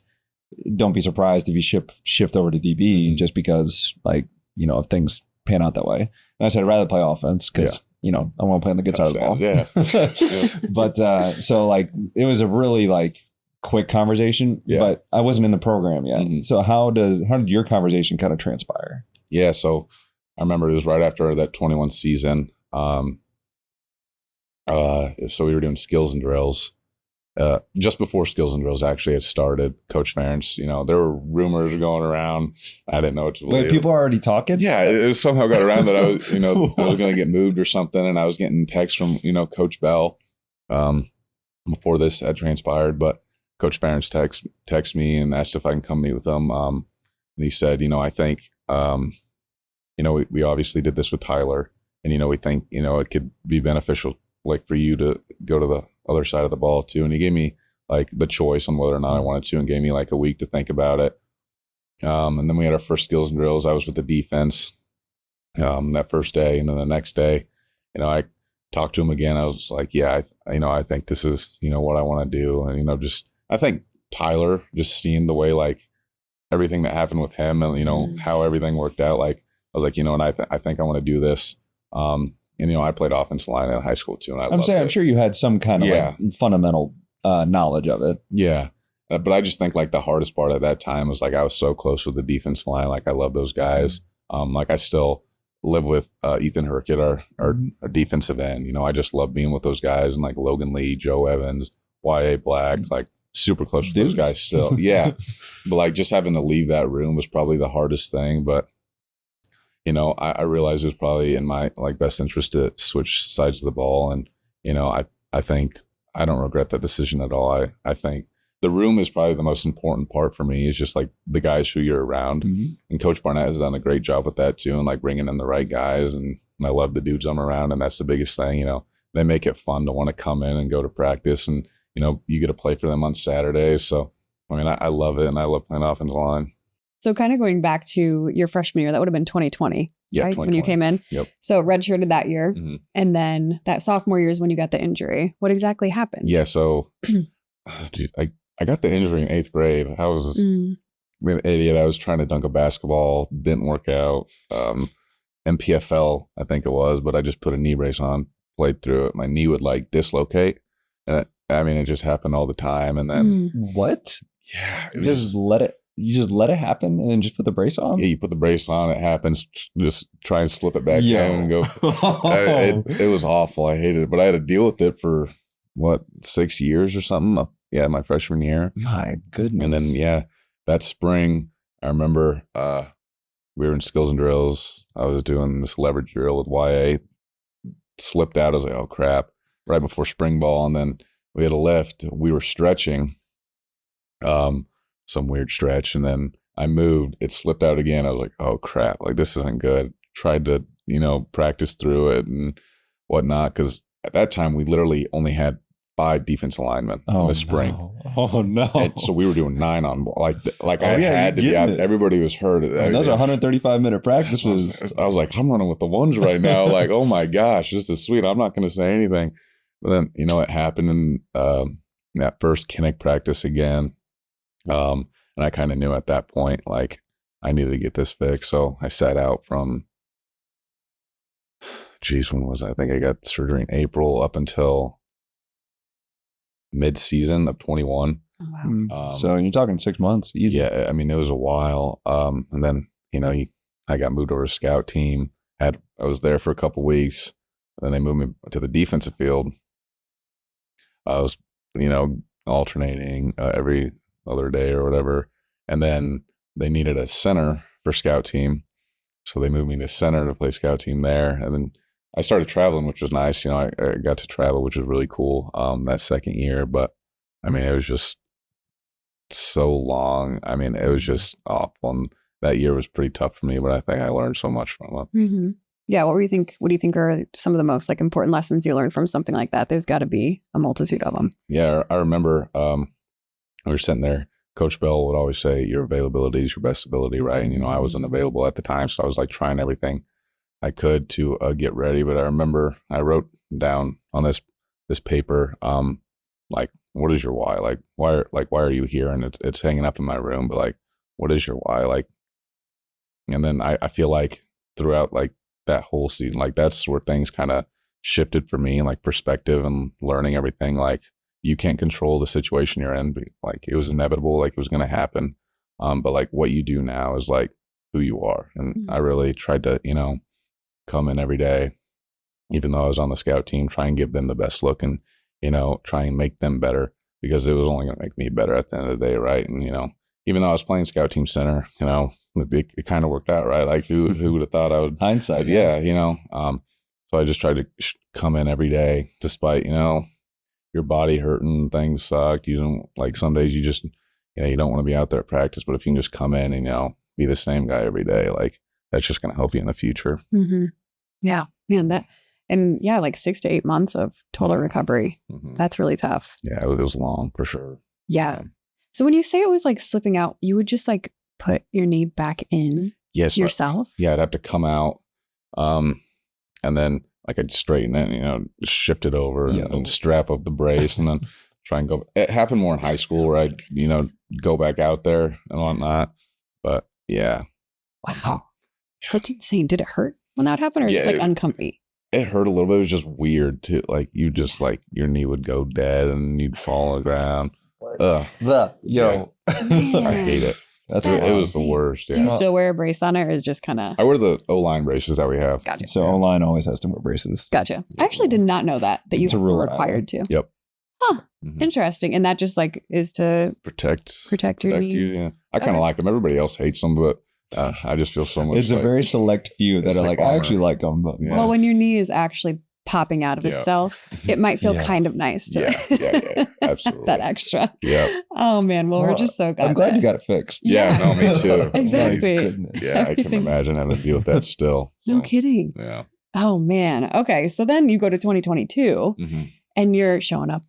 don't be surprised if you shift over to DB just because, like, if things pan out that way. And I said, I'd rather play offense because, I want to play on the good side of the ball. Yeah. But so like it was a really like quick conversation, but I wasn't in the program yet. Mhm. So how did your conversation kind of transpire? Yeah, so I remember it was right after that 21 season. So we were doing skills and drills. Just before skills and drills actually had started, Coach Ferentz, there were rumors going around. I didn't know what to believe. Wait, people are already talking? Yeah, it somehow got around that I was, I was going to get moved or something, and I was getting texts from, Coach Bell, before this had transpired. But Coach Ferentz text me and asked if I can come meet with him. And he said, I think, we obviously did this with Tyler, and we think, it could be beneficial, like for you to go to the other side of the ball too. And he gave me like the choice on whether or not I wanted to, and gave me like a week to think about it. And then we had our first skills and drills. I was with the defense that first day, and then the next day, I talked to him again. I was just like, yeah, I think this is what I want to do. And I think Tyler, just seeing the way like everything that happened with him, and how everything worked out, like I was like, and I think I want to do this. And I played offensive line in high school too, and I'm sure you had some kind of like fundamental knowledge of it. Yeah. But I just think like the hardest part at that time was like I was so close with the defense line. Like I love those guys. Like I still live with Ethan Herkett, our defensive end. I just love being with those guys, and like Logan Lee, Joe Evans, Y.A. Black, like super close with those guys still. Yeah. But like just having to leave that room was probably the hardest thing. But I realized it was probably in my like best interest to switch sides of the ball. And, I think I don't regret that decision at all. I think the room is probably the most important part for me, is just like the guys who you're around. And Coach Barnett has done a great job with that too, and like bringing in the right guys. And I love the dudes I'm around, and that's the biggest thing. They make it fun to want to come in and go to practice, and, you get to play for them on Saturdays. So, I love it, and I love playing offensive line. So kind of going back to your freshman year, that would have been 2020, Yeah, right? 2020. When you came in. Yep. So redshirted that year. Mhm. And then that sophomore year is when you got the injury. What exactly happened? Yeah, so dude, I got the injury in 8th grade. I was an idiot. I was trying to dunk a basketball, didn't work out. MPFL, I think it was, but I just put a knee brace on, played through it. My knee would like dislocate, and it just happened all the time. And then What? yeah, it You was just let it happen and then just put the brace on? yeah, you put the brace on, it happens. Just try and slip it back Yo. in and go. It was awful. I hated it, but I had to deal with it for 6 years or something. Yeah, my freshman year. My goodness. And then that spring, I remember we were in skills and drills. I was doing this leverage drill with YA. Slipped out. I was like, oh crap! Right before spring ball, and then we had a lift. We were stretching, some weird stretch, and then I moved. It slipped out again. I was like, oh crap! Like this isn't good. tried to, practice through it and whatnot. Cause at that time we literally only had 5 defensive linemen in the spring. No. Oh no. And so we were doing 9 on I yeah, had to be out. it. Everybody was hurt. And those are 135-minute practices. I was like, I'm running with the ones right now. Like, oh my gosh, this is sweet. I'm not going to say anything. But then, it happened in that first Kinnick practice again. And I kind of knew at that point, like, I needed to get this fixed. So I sat out from, when was I? I think I got surgery in April up until mid-season of 21. Oh, wow. So you're talking 6 months. Easy. Yeah, I mean, it was a while. And then, I got moved over to scout team. I was there for a couple weeks. Then they moved me to the defensive field. I was, alternating every other day or whatever. And then they needed a center for scout team. So they moved me to center to play scout team there. And then I started traveling, which was nice. I got to travel, which was really cool that second year. But, I mean, it was just so long. I mean, it was just awful. And that year was pretty tough for me, but I think I learned so much from it. Mm-hmm. Yeah. What do you think are some of the most like important lessons you learned from something like that? There's got to be a multitude of them. Yeah. I remember we were sitting there. Coach Bell would always say, your availability is your best ability, right? And, I wasn't available at the time. So I was like trying everything I could to get ready. But I remember I wrote down on this paper, like, what is your why? Like, why are you here? And it's hanging up in my room, but like, what is your why? Like, and then I feel like throughout like that whole season, like that's where things kind of shifted for me, like perspective and learning everything. Like, you can't control the situation you're in, but like it was inevitable, like it was going to happen. But like what you do now is like who you are. And I really tried to, come in every day, even though I was on the scout team, try and give them the best look and, try and make them better, because it was only going to make me better at the end of the day. Right. And, even though I was playing scout team center, it kind of worked out, right? Like who would have thought I would hindsight. Yeah. So I just tried to come in every day despite, your body hurting, things sucked. You don't like some days you just, you don't want to be out there at practice, but if you can just come in and, be the same guy every day, like that's just going to help you in the future. Mm-hmm. Yeah, man, like 6 to 8 months of total recovery. Mm-hmm. That's really tough. Yeah, it was long for sure. Yeah. So when you say it was like slipping out, you would just like put your knee back in yourself? I'd have to come out. And then like I'd straighten it, shift it over and strap up the brace and then try and go. It happened more in high school where I'd, go back out there and whatnot. But yeah. Wow. That's insane. Did it hurt when that happened or just like uncomfy? It hurt a little bit. It was just weird too. Like you just like your knee would go dead and you'd fall on the ground. Ugh. Yo. I hate it. It was the worst. Yeah. Do you still wear a brace on it or is just kind of? I wear the O-line braces that we have. Gotcha. So O-line always has to wear braces. Gotcha. I actually did not know that you were required to. Yep. Huh. Mm-hmm. Interesting. And that just like is to protect your knees. Yeah. I kind of like them. Everybody else hates them, but I just feel so much. It's a very select few that are like, I actually like them. But well, when your knee is actually popping out of itself, it might feel kind of nice to absolutely. that extra. Yeah. Oh man, well we're just so glad. I'm glad you got it fixed. Yeah, no, me too. Exactly. Yeah, I can imagine having to deal with that still. No kidding. Yeah. Oh man. Okay, so then you go to 2022 and you're showing up,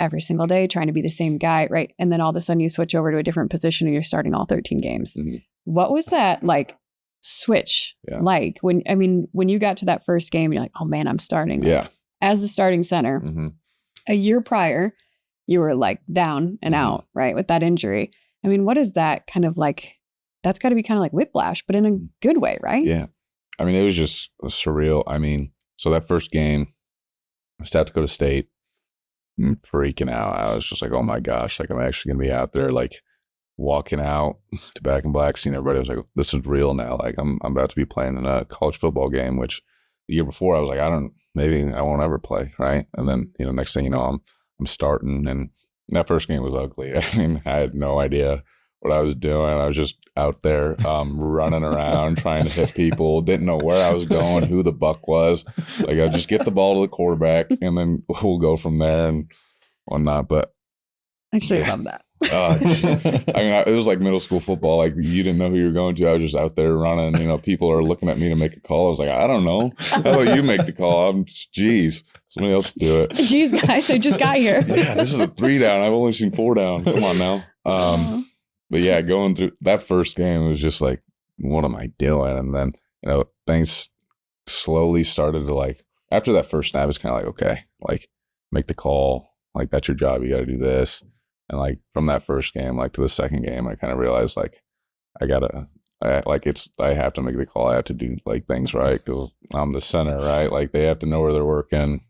every single day trying to be the same guy, right? And then all of a sudden you switch over to a different position and you're starting all 13 games. Mm-hmm. What was that like switch like when you got to that first game, you're like, oh man, I'm starting. As the starting center. A year prior, you were like down and out, right? With that injury. I mean, what is that kind of like? That's got to be kind of like whiplash, but in a good way, right? Yeah. I mean, it was just surreal. I mean, so that first game, I started to go to state. I'm freaking out. I was just like, oh my gosh, like I'm actually going to be out there, like walking out to Back in Black, seeing everybody. I was like, this is real now. Like I'm about to be playing in a college football game, which the year before I was like, maybe I won't ever play. Right. And then, next thing you know, I'm starting, and that first game was ugly. I mean, I had no idea what I was doing. I was just out there running around trying to hit people, didn't know where I was going, who the buck was. Like I just get the ball to the quarterback and then we'll go from there and whatnot. But actually, I love that. I mean, it was like middle school football. Like you didn't know who you were going to. I was just out there running. You know, people are looking at me to make a call. I was like, I don't know. How about you make the call? Geez, somebody else do it. Geez, guys, I just got here. Yeah, this is a 3 down. I've only seen 4 down. Come on now. But yeah, going through that first game, it was just like, what am I doing? And then, you know, things slowly started to like, after that first snap, it's kind of like, okay, like make the call. Like that's your job. You got to do this. And like from that first game, like to the second game, I kind of realized like, I have to make the call. I have to do like things right because I'm the center, right? Like they have to know where they're working.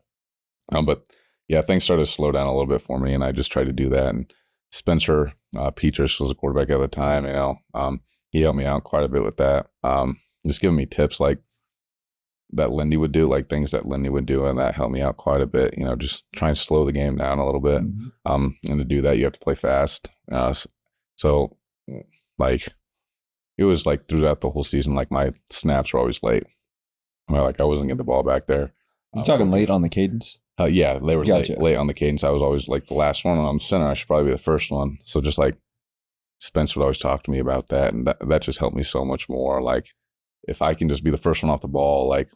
But yeah, things started to slow down a little bit for me, and I just tried to do that. And Spencer Petras was a quarterback at the time. You know, he helped me out quite a bit with that. Just giving me tips like that Lindy would do, like things that Lindy would do, and that helped me out quite a bit. You know, just try and slow the game down a little bit. And to do that, you have to play fast. So like it was like throughout the whole season, like my snaps were always late. Well, like I wasn't getting the ball back there. You talking late on the cadence? Yeah, they were Gotcha. late on the cadence. I was always like the last one, and I'm center. I should probably be the first one. So just like Spence would always talk to me about that, and that just helped me so much more. Like if I can just be the first one off the ball, like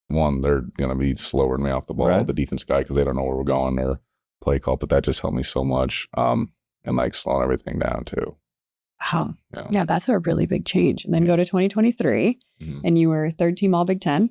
one, they're gonna be slower than me off the ball, Right. the defense guy, because they don't know where we're going or play call. But that just helped me so much, and like slowing everything down too. Wow. Yeah. Yeah, that's a really big change. And then go to 2023, and you were third team All Big Ten.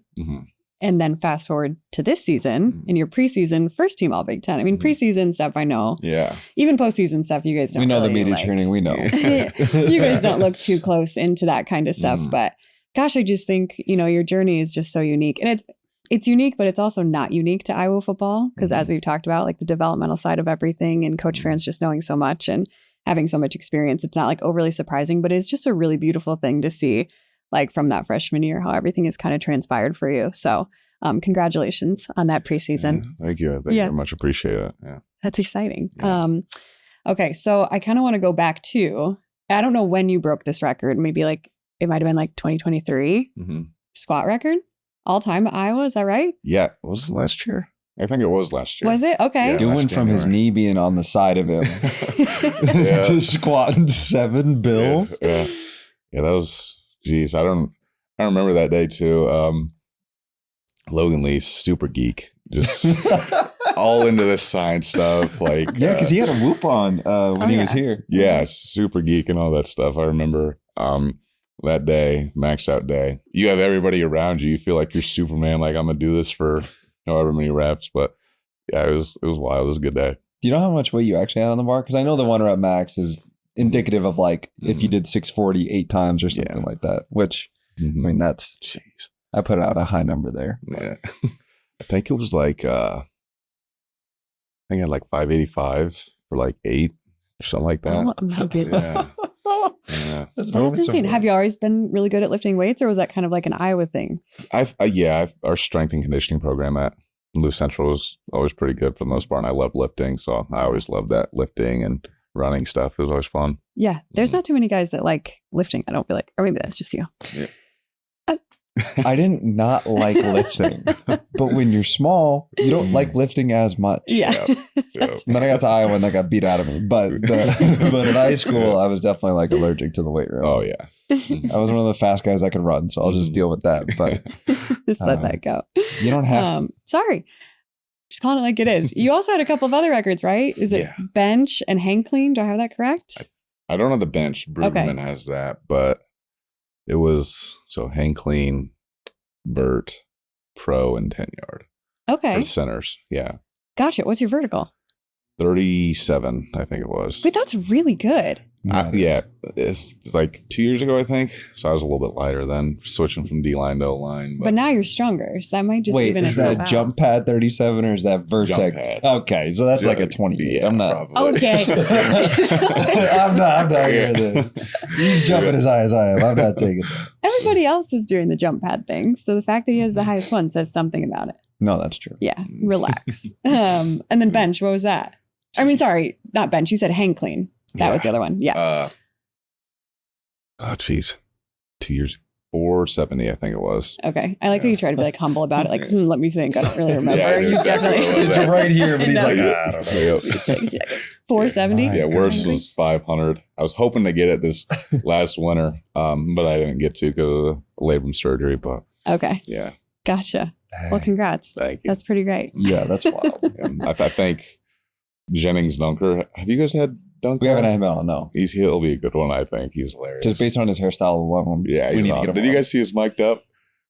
And then fast forward to this season, in your preseason, first team All Big Ten. I mean, preseason stuff, I know. Yeah. Even postseason stuff, you guys don't. We know really, the media like, training. We know. You guys don't look too close into that kind of stuff. Mhm. But gosh, I just think, you know, your journey is just so unique. And it's unique, but it's also not unique to Iowa football. Because as we've talked about, like the developmental side of everything and Coach Franz just knowing so much and having so much experience, it's not like overly surprising, but it's just a really beautiful thing to see, like from that freshman year, how everything has kind of transpired for you. So congratulations on that preseason. Yeah, thank you. I very much appreciate it. Yeah. That's exciting. Yeah. Okay, so I kind of want to go back to, I don't know when you broke this record. Maybe like it might have been like 2023 squat record all time at Iowa. Is that right? Yeah. Was it last year? I think it was last year. Was it? Okay. Yeah. Doing last from his January. knee being on the side of him Yeah. to squatting 7 bills. Yeah. Yeah. That was, geez, I remember that day too. Logan Lee's super geek, just all into this science stuff. Like, Yeah, because he had a whoop on when he was here. yeah, super geek and all that stuff. I remember that day, max out day. You have everybody around you. You feel like you're Superman. Like I'm gonna do this for however many reps. But yeah, it was wild. It was a good day. Do you know how much weight you actually had on the bar? Because I know the 1 rep max is indicative of like if you did 640 8 times or something like that. Which I mean, that's Jeez. I put out a high number there. Yeah. I think it was like I think I had like 585 for like 8 or something like that. Oh my goodness. Yeah. That's That's insane. Have you always been really good at lifting weights, or was that kind of like an Iowa thing? Our strength and conditioning program at Lou Central was always pretty good for the most part, and I loved lifting, so I always loved that lifting and running stuff. It was always fun. Yeah. There's not too many guys that like lifting, I don't feel like. Or maybe that's just you. Yeah. I didn't not like lifting, but when you're small, you don't like lifting as much. Yeah. Yeah. And then I got to Iowa and that got beat out of me. But but in high school, I was definitely like allergic to the weight room. Oh yeah. I was one of the fast guys that could run, so I'll just deal with that. But Just let that go. you don't have. Sorry. Just calling it like it is. You also had a couple of other records, right? Is it Yeah. bench and hang clean? Do I have that correct? I don't have the bench. Brueggemann has that, but it was so hang clean, vert, pro, and 10-yard Okay. for centers. Yeah. Gotcha. What's your vertical? 37, I think it was. Wait, that's really good. Yeah, it's like 2 years ago, I think. So I was a little bit lighter then, switching from D line to O line. But now you're stronger. So that might just Wait, even is itself that out. jump pad 37 or is that vertex? Jump pad. Okay, so that's like a 28. Yeah, I'm not. probably. Okay. I'm not here. Then. He's jumping as high as I am. I'm not taking that. Everybody else is doing the jump pad thing. So the fact that he has the highest one says something about it. No, that's true. Yeah. Relax. And then bench, what was that? I mean, sorry, not bench. You said hang clean. That was the other one. Yeah. Oh, geez. 2 years. 470, I think it was. Okay. I like how you try to be like humble about it. Like, let me think. I don't really remember. Yeah, I knew You exactly definitely. what it was. It's right here, but he's No. like, I don't know. Just takes you a second. 470? My Yeah, worst God. was 500. I was hoping to get it this last winter, but I didn't get to because of the labrum surgery. But Okay. yeah, Gotcha. Well, congrats. thank you. That's pretty great. Yeah, that's wild. I think Jennings Dunker. Have you guys had Dunker? We haven't had him on, no. He'll be a good one. I think he's hilarious. Just based on his hairstyle alone. Yeah, we he's need to awesome. get him Did you on. guys see his mic'd up?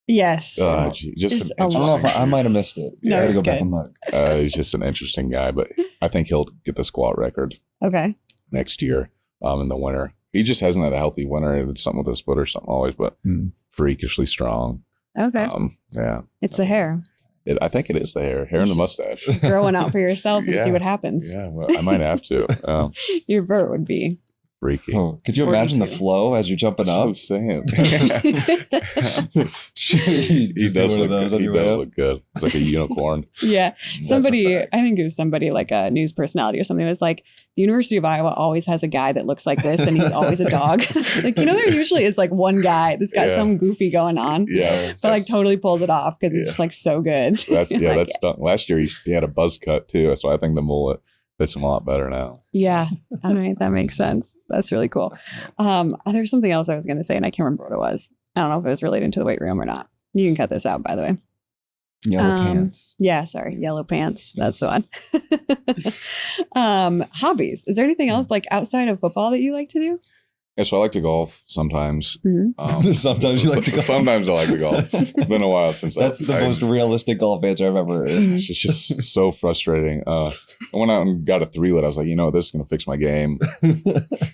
Yes. Just Just an a I don't know lot. if I might have missed it. No, I gotta it's go back good. and look. He's just an interesting guy, but I think he'll get the squat record Okay. next year in the winter. He just hasn't had a healthy winter. It's something with his foot or something always, but freakishly strong. Okay. Yeah. It's the hair. I think it is the hair and the mustache. Grow one out for yourself and Yeah. see what happens. Yeah, well, I might have to. Your vert would be. Freaky. Oh, could you imagine the 42. flow as you're jumping I'm up? saying. he He does look good. He's like a unicorn. Yeah. Somebody, fact. I think it was somebody like a news personality or something, was like, the University of Iowa always has a guy that looks like this and he's always a dog. Like, there usually is like one guy that's got Yeah. some goofy going on, Yeah. but like totally pulls it off because it's Yeah. just like so good. That's Like, that's done. Last year he had a buzz cut too, so I think the mullet fits him a lot better now. Yeah. All right. That makes sense. That's really cool. There's something else I was going to say and I can't remember what it was. I don't know if it was related to the weight room or not. You can cut this out, by the way. Yellow pants. Yeah, sorry. Yellow pants. That's the one. Hobbies. Is there anything else like outside of football that you like to do? Yeah, so I like to golf sometimes. Mhm. Sometimes you like to golf. Sometimes I like to golf. It's been a while since That's the most realistic golf answer I've ever heard. It's just so frustrating. I went out and got a 3-wood. I was like, this is going to fix my game.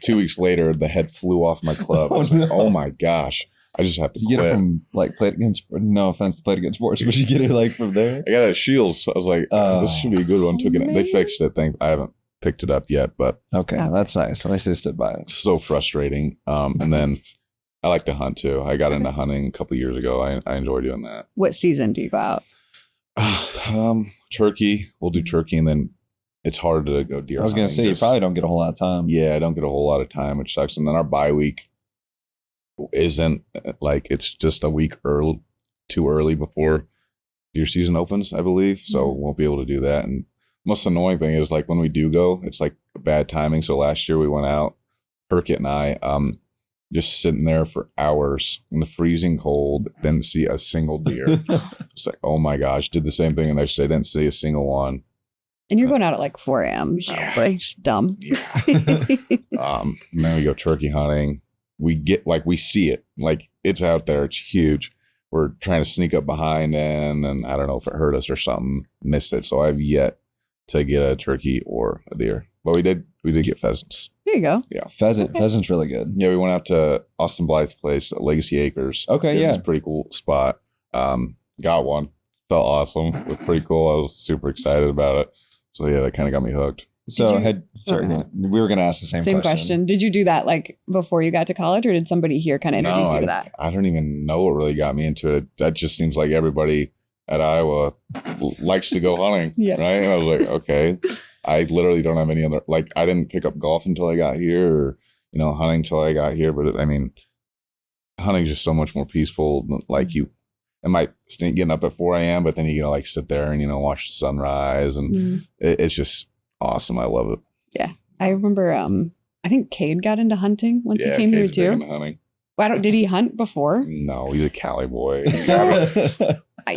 2 weeks later, the head flew off my club. I was like, oh my gosh. I just have to You get quit. it from like Played Against, no offense to Played Against Sports, but you get it like from there. I got it at Shields. So I was like, this should be a good one. Took it. They fixed it. I haven't picked it up yet, but Okay, that's nice. At least they stood by it. so frustrating. And then I like to hunt too. I got into hunting a couple of years ago. I enjoy doing that. What season do you go out? Turkey. We'll do turkey, and then it's hard to go deer. I was going to say, you probably don't get a whole lot of time. Yeah, I don't get a whole lot of time, which sucks. And then our bye week isn't like it's just a week too early before your season opens, I believe. So we won't be able to do that. And most annoying thing is like when we do go, it's like bad timing. So last year we went out, Herkett and I, just sitting there for hours in the freezing cold, didn't see a single deer. It's like, oh my gosh, did the same thing the next day, didn't see a single one. And you're going out at like 4 a.m. Yeah. Probably just dumb. And then we go turkey hunting. We see it, like it's out there. It's huge. We're trying to sneak up behind and I don't know if it hurt us or something, missed it. So I've yet to get a turkey or a deer, but we did get pheasants. There you go. Yeah. Pheasant's really good. Yeah. We went out to Austin Blythe's place at Legacy Acres. Okay, This yeah. is a pretty cool spot. Got one. Felt awesome. It was pretty cool. I was super excited about it. So yeah, that kind of got me hooked. So you- we were going to ask the same question. Did you do that like before you got to college or did somebody here kind of introduce you to that? I don't even know what really got me into it. That just seems like everybody at Iowa likes to go hunting, Yeah. right? And I was like, okay. I literally don't have any other, like, I didn't pick up golf until I got here or, hunting until I got here. But hunting is just so much more peaceful. Like it might stink getting up at 4 a.m., but then you like sit there and, watch the sunrise. And it's just awesome. I love it. Yeah. I remember, I think Cade got into hunting once he came here Cade's big too. into hunting. Did he hunt before? No, he's a Cali boy. So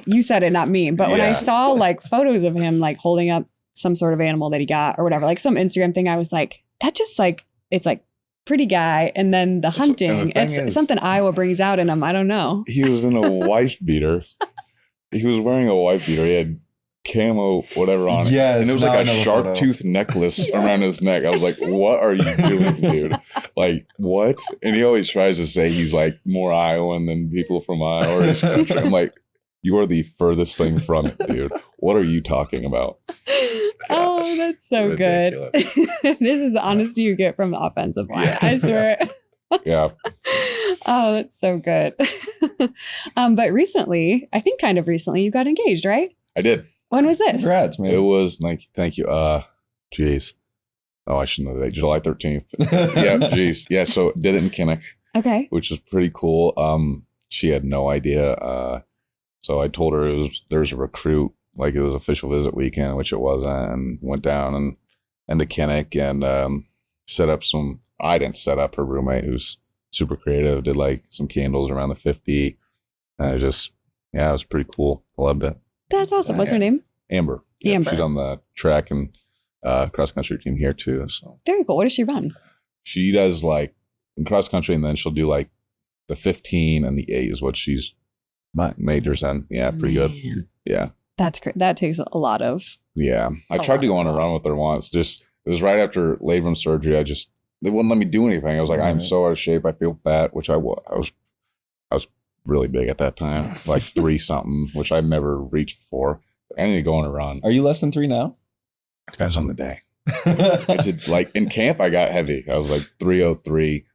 you said it, not me. But when I Yeah. saw like photos of him like holding up some sort of animal that he got or whatever, like some Instagram thing, I was like, that just like, it's like pretty guy. And then the hunting, thing it's is- something Iowa brings out in him. I don't know. He was in a wife beater. He was wearing a wife beater. He had camo whatever on it. Yes, and it was now I like know a the shark photo. tooth necklace around his neck. I was like, what are you doing, dude? Like, what? And he always tries to say he's like more Iowan than people from Iowa or his country. I'm like, you are the furthest thing from it, dude. What are you talking about? Oh, that's so Ridiculous. good. This is the honesty you get from the offensive line. Yeah. I swear. Yeah. Oh, that's so good. But recently, I think kind of recently, you got engaged, right? I did. When was this? Congrats, It man. was like, thank you. Geez. Oh, I shouldn't have that. July 13th. Yeah, geez. Yeah, so did it in Kinnick, Okay. which was pretty cool. she had no idea. So I told her there's a recruit, like it was official visit weekend, which it wasn't, and went down and to Kinnick and set up some. I didn't set up. Her roommate, who's super creative, did like some candles around the 50. And it was pretty cool. I loved it. That's awesome. What's her name? Amber. Amber. She's on the track and cross country team here too. So Very cool. What does she run? she does like in cross country, and then she'll do like the 15 and the 8 is what she's majors in. Yeah, pretty good. Yeah. That's great. That takes a lot of. Yeah. I tried to go on a run with her once. It was right after labrum surgery. They wouldn't let me do anything. I was like, I'm so out of shape. I feel fat, which I was really big at that time, like 3 something, which I've never reached before. I need to go on a run. Are you less than 3 now? Depends on the day. I did, like in camp, I got heavy. I was like 303,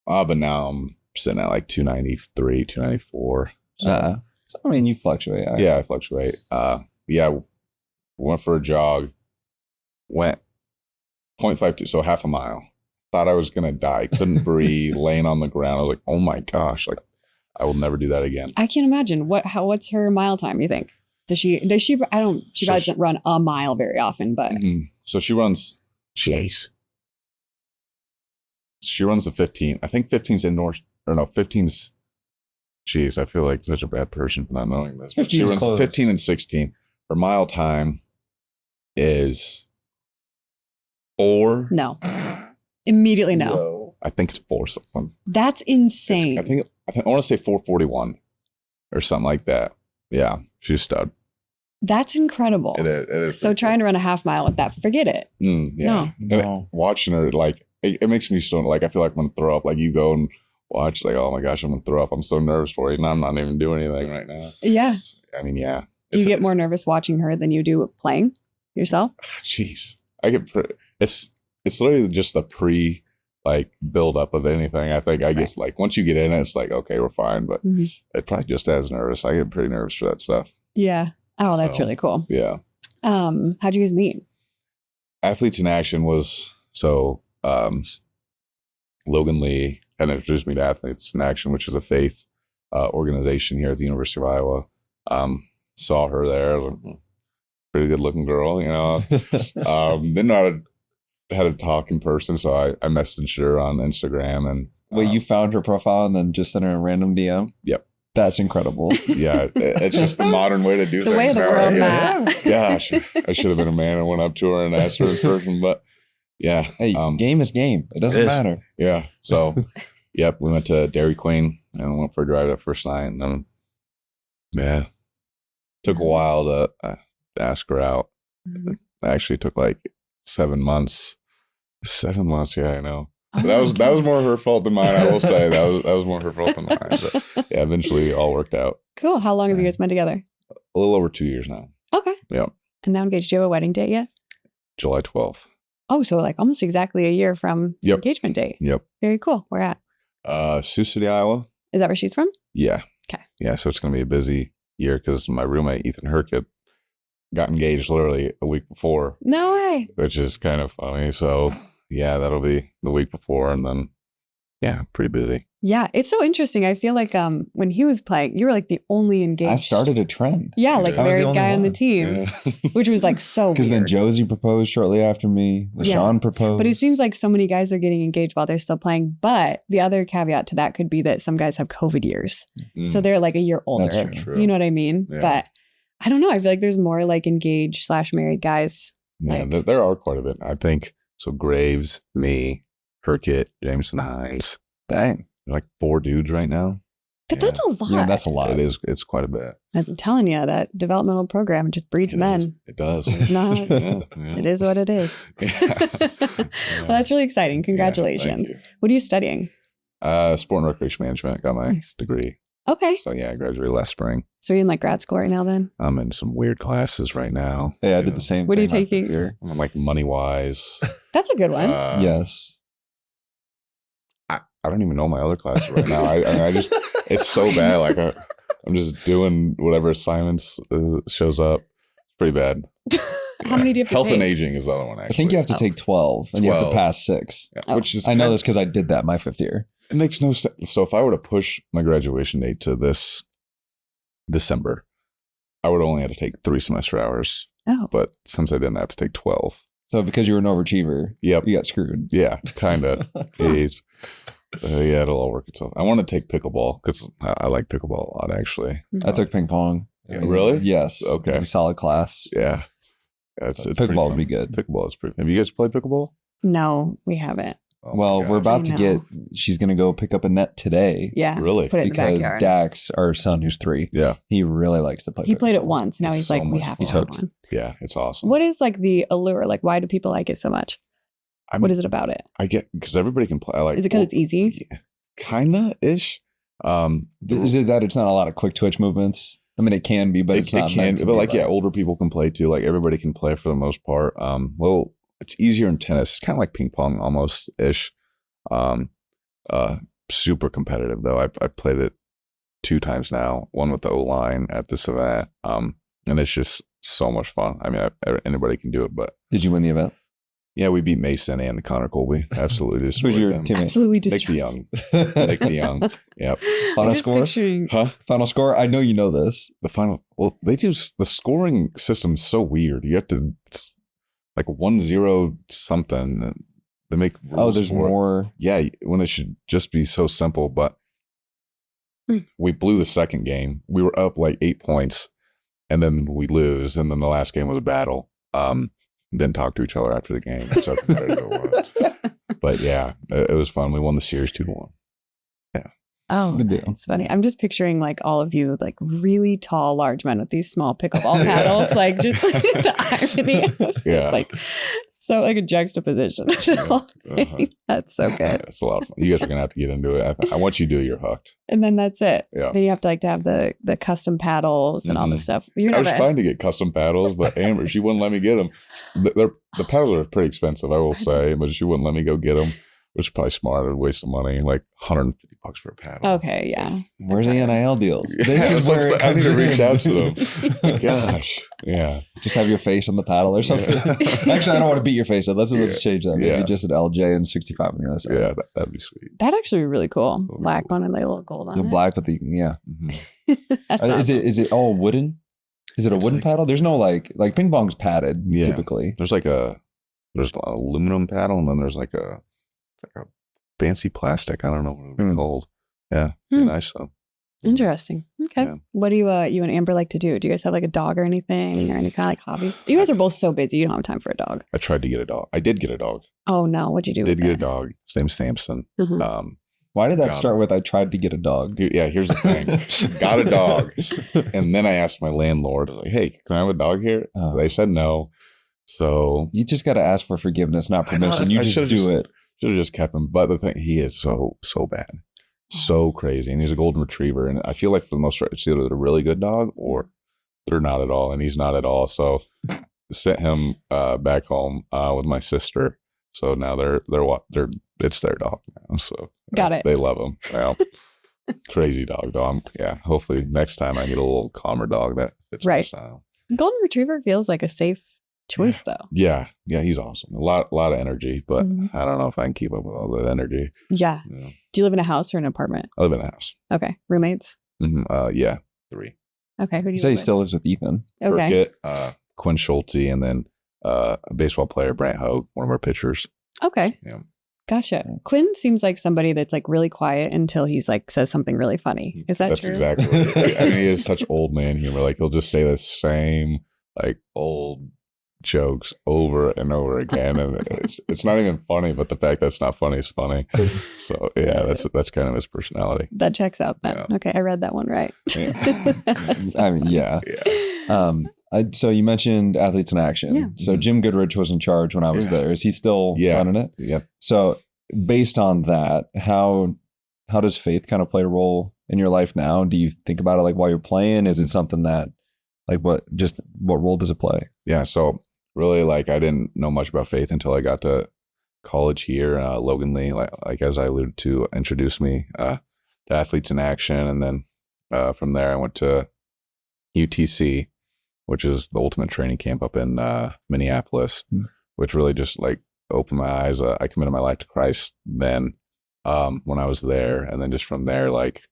but now I'm sitting at like 293, 294. So I mean, you fluctuate. I fluctuate. Went for a jog. Went 0.52, so half a mile. Thought I was gonna die. Couldn't breathe. Laying on the ground. I was like, oh my gosh! Like, I will never do that again. I can't imagine. What's her mile time, you think? Does she doesn't run a mile very often, but So she runs Chase. She runs the 15. I think 15's indoor, or no, 15's. Jeez, I feel like such a bad person for not knowing this. She runs close. 15 and 16. Her mile time is 4. No. Immediately no. Whoa. I think it's 4 something. That's insane. I want to say 4:41 or something like that. Yeah, she's a stud. That's incredible. It is. So trying to run a half mile with that, forget it. Yeah. No. Watching her, like, it makes me so, like, I feel like I'm going to throw up. Like, you go and watch, like, oh my gosh, I'm going to throw up. I'm so nervous for you. And I'm not even doing anything right now. Yeah. I mean, yeah. Do you get more nervous watching her than you do playing yourself? Jeez. It's literally just the build up of anything. I think I get like, once you get in it, it's like, okay, we're fine. But it probably just as nervous. I get pretty nervous for that stuff. Yeah. Oh, that's really cool. Yeah. How'd you guys meet? Athletes in Action was, Logan Lee had introduced me to Athletes in Action, which is a faith organization here at the University of Iowa. Saw her there, pretty good looking girl, you know. Didn't know how to talk in person, so I messaged her on Instagram. And wait, you found her profile and then just sent her a random DM? Yep. That's incredible. Yeah, it's just the modern way to do things. It's the way of the world, Matt. Yeah, I should have been a man and went up to her and asked her in person, but yeah. Hey, game is game. It doesn't matter. Yeah. So, yep, we went to Dairy Queen and went for a drive that first night. And then, took a while to ask her out. It actually took like 7 months. 7 months, yeah, I know. But that was more her fault than mine, I will say. That was more her fault than mine. But yeah, eventually it all worked out. Cool. How long have you guys been together? A little over 2 years now. Okay. Yep. And now engaged. Do you have a wedding date yet? July 12th. Oh, so like almost exactly a year from the engagement date. Yep. Very cool. Where at? Sioux City, Iowa. Is that where she's from? Yeah. Okay. Yeah, so it's going to be a busy year because my roommate, Ethan Herkett, got engaged literally a week before. No way. Which is kind of funny. So yeah, that'll be the week before, and then pretty busy. Yeah, it's so interesting. I feel like when he was playing, you were like the only engaged. I started a trend. Yeah, like married guy on the team, which was like so. Because then Josie proposed shortly after me. LaShawn proposed. But it seems like so many guys are getting engaged while they're still playing. But the other caveat to that could be that some guys have COVID years, so they're like a year older. That's true. You know what I mean? Yeah. But I don't know. I feel like there's more like engaged / married guys. Yeah, there are quite a bit. I think so. Graves, me, Herkett, Jameson Hines. Dang. Like 4 dudes right now. But that's a lot. Yeah, that's a lot. It is. It's quite a bit. I'm telling you, that developmental program just breeds men. It does. It's not. Yeah. It is what it is. Well, that's really exciting. Congratulations. Yeah, What are you studying? Sport and recreation management. Got my Nice. degree. Okay. So yeah, I graduated last spring. So you're in like grad school right now then? I'm in some weird classes right now. Yeah, I did the same What are you thing. taking? I'm like money wise. That's a good one. Yes. I don't even know my other classes right now. I just, it's so bad. Like I'm just doing whatever assignments shows up. It's pretty bad. How many do you have to Health take? and aging is the other one, actually. I think you have to take 12 and you have to 12. pass 6. Yeah, which is I know this because I did that my 5th year. It makes no sense. So if I were to push my graduation date to this December, I would only have to take 3 semester hours. Oh. But since I didn't have to take 12. So because you were an overachiever, Yep. you got screwed. Yeah, kind of. Yeah, it'll all work itself. I want to take pickleball because I like pickleball a lot, actually. I took ping pong. Yeah, really? Yes. Okay. It was a solid class. Yeah. It's Pickleball would be good. Pickleball is pretty. Have you guys played pickleball? No, we haven't. Oh Well, my we're gosh. about to I get, know. she's going to go pick up a net today. Yeah. Really? Put it in the Because backyard. Dax, our son who's 3, Yeah. he really likes to play. He played it pickleball. once. Now It's he's so like, we much have fun. to He's have hooked. one. Yeah, it's awesome. What is like the allure? Like, why do people like it so much? What is it about it? I get because everybody can play. I like. Is it because it's easy? Yeah, kinda ish. Is it that it's not a lot of quick twitch movements? I mean, it can be, but it's not. meant to but be like, yeah, older people can play too. Like everybody can play for the most part. Well, it's easier in tennis. It's kind of like ping pong almost ish. Super competitive though. I played it 2 times now. One with the O-line at this event. And it's just so much fun. I mean, anybody can do it. But Did you win the event? yeah, we beat Mason and Connor Colby. Absolutely Who's destroyed your them. teammate? Absolutely Nick the destroyed. Young. Nick the Young. Yep. Final I'm just score? picturing. Huh? Final score? I know you know this. The final. Well, they do the scoring system's so weird. You have to it's like 1-0 something. And they make Oh, rules there's for it. more. Yeah, when it should just be so simple. But we blew the second game. We were up like 8 points, and then we lose. And then the last game was a battle. Didn't talk to each other after the game. So competitive it was. But yeah, it was fun. We won the series 2-1. Oh, Good deal. it's funny. I'm just picturing like all of you, like really tall, large men with these small pickleball paddles, like just the irony. Of it. Yeah. It's like so like a juxtaposition. of the whole thing. That's so Yeah, good. it's a lot of fun. You guys are gonna have to get into it. I once you do, you're hooked. And then that's it. Yeah. Then you have to have the custom paddles and all this stuff. You I was never. trying to get custom paddles, but Amber, she wouldn't let me get them. The paddles are pretty expensive, I will say, but she wouldn't let me go get them, which is probably smart. I'd waste some money, like $150 for a paddle. Okay, yeah. Where's the NIL deals? Yeah, This is where it I need comes to reach in. out to them. Gosh, yeah. Just have your face on the paddle or something. Yeah. Actually, I don't want to beat your face. Let's change that. Maybe Yeah. just an LJ and 65 on the other side. Yeah, that'd be sweet. That'd actually be really cool. That'd be Black cool. one and like a little gold on The it. black with the Mhm. That's Is awesome. it all wooden? Is it a It's wooden like- paddle? There's no like ping pong's padded Yeah. typically. There's an aluminum paddle, and then there's like a fancy plastic. I don't know what it would be Mm. called. Yeah, be Hmm. nice though. Interesting. Okay. Yeah. What do you and Amber like to do? Do you guys have like a dog or anything or any kind of like hobbies? You guys are both so busy. You don't have time for a dog. I tried to get a dog. I did get a dog. Oh no. What'd you do? Did with get a it? dog. His name's Samson. Mhm. Why did that Got start with I tried to get a dog? Yeah, here's the thing. Got a dog. And then I asked my landlord, I was like, hey, can I have a dog here? Oh. They said no. So You just got to ask for forgiveness, not I know, permission. You I just should've do it. should have just kept him. But the thing, he is so bad. So crazy. And he's a golden retriever. And I feel like for the most part, it's either a really good dog or they're not at all. And he's not at all. So sent him back home with my sister. So now it's their dog now. So Got it. They love him. Well, crazy dog though. Hopefully next time I get a little calmer dog that fits my Right. style. Golden Retriever feels like a safe choice though. Yeah, he's awesome. A lot of energy, but Mhm. I don't know if I can keep up with all that energy. Yeah. You know, Do you live in a house or an apartment? I live in a house. Okay. Roommates? Yeah, 3. Okay. Who do You you say he live still lives with Ethan. with? Okay. Burkett, Quinn Schulte, and then a baseball player, Brant Hogue, one of our pitchers. Okay. Yeah. Gotcha. Quinn seems like somebody that's like really quiet until he's like says something really funny. Is that That's true? exactly what I mean, he has such old man humor. Like he'll just say the same like old jokes over and over again, and it's not even funny. But the fact that it's not funny is funny. So yeah, that's kind of his personality. That checks out then. Yeah. Okay. I read that one right. Yeah. I mean, yeah. Yeah. So you mentioned athletes in action. Yeah. So Jim Goodrich was in charge when I was Yeah. there. Is he still Yeah. running it? Yep. So based on that, how does faith kind of play a role in your life now? Do you think about it like while you're playing? Is it something that like what role does it play? Yeah. So really, like I didn't know much about faith until I got to college here. Logan Lee, like as I alluded to, introduced me to athletes in action, and then from there I went to UTC, which is the ultimate training camp up in Minneapolis, which really just like opened my eyes. I committed my life to Christ then. when I was there. And then just from there, like,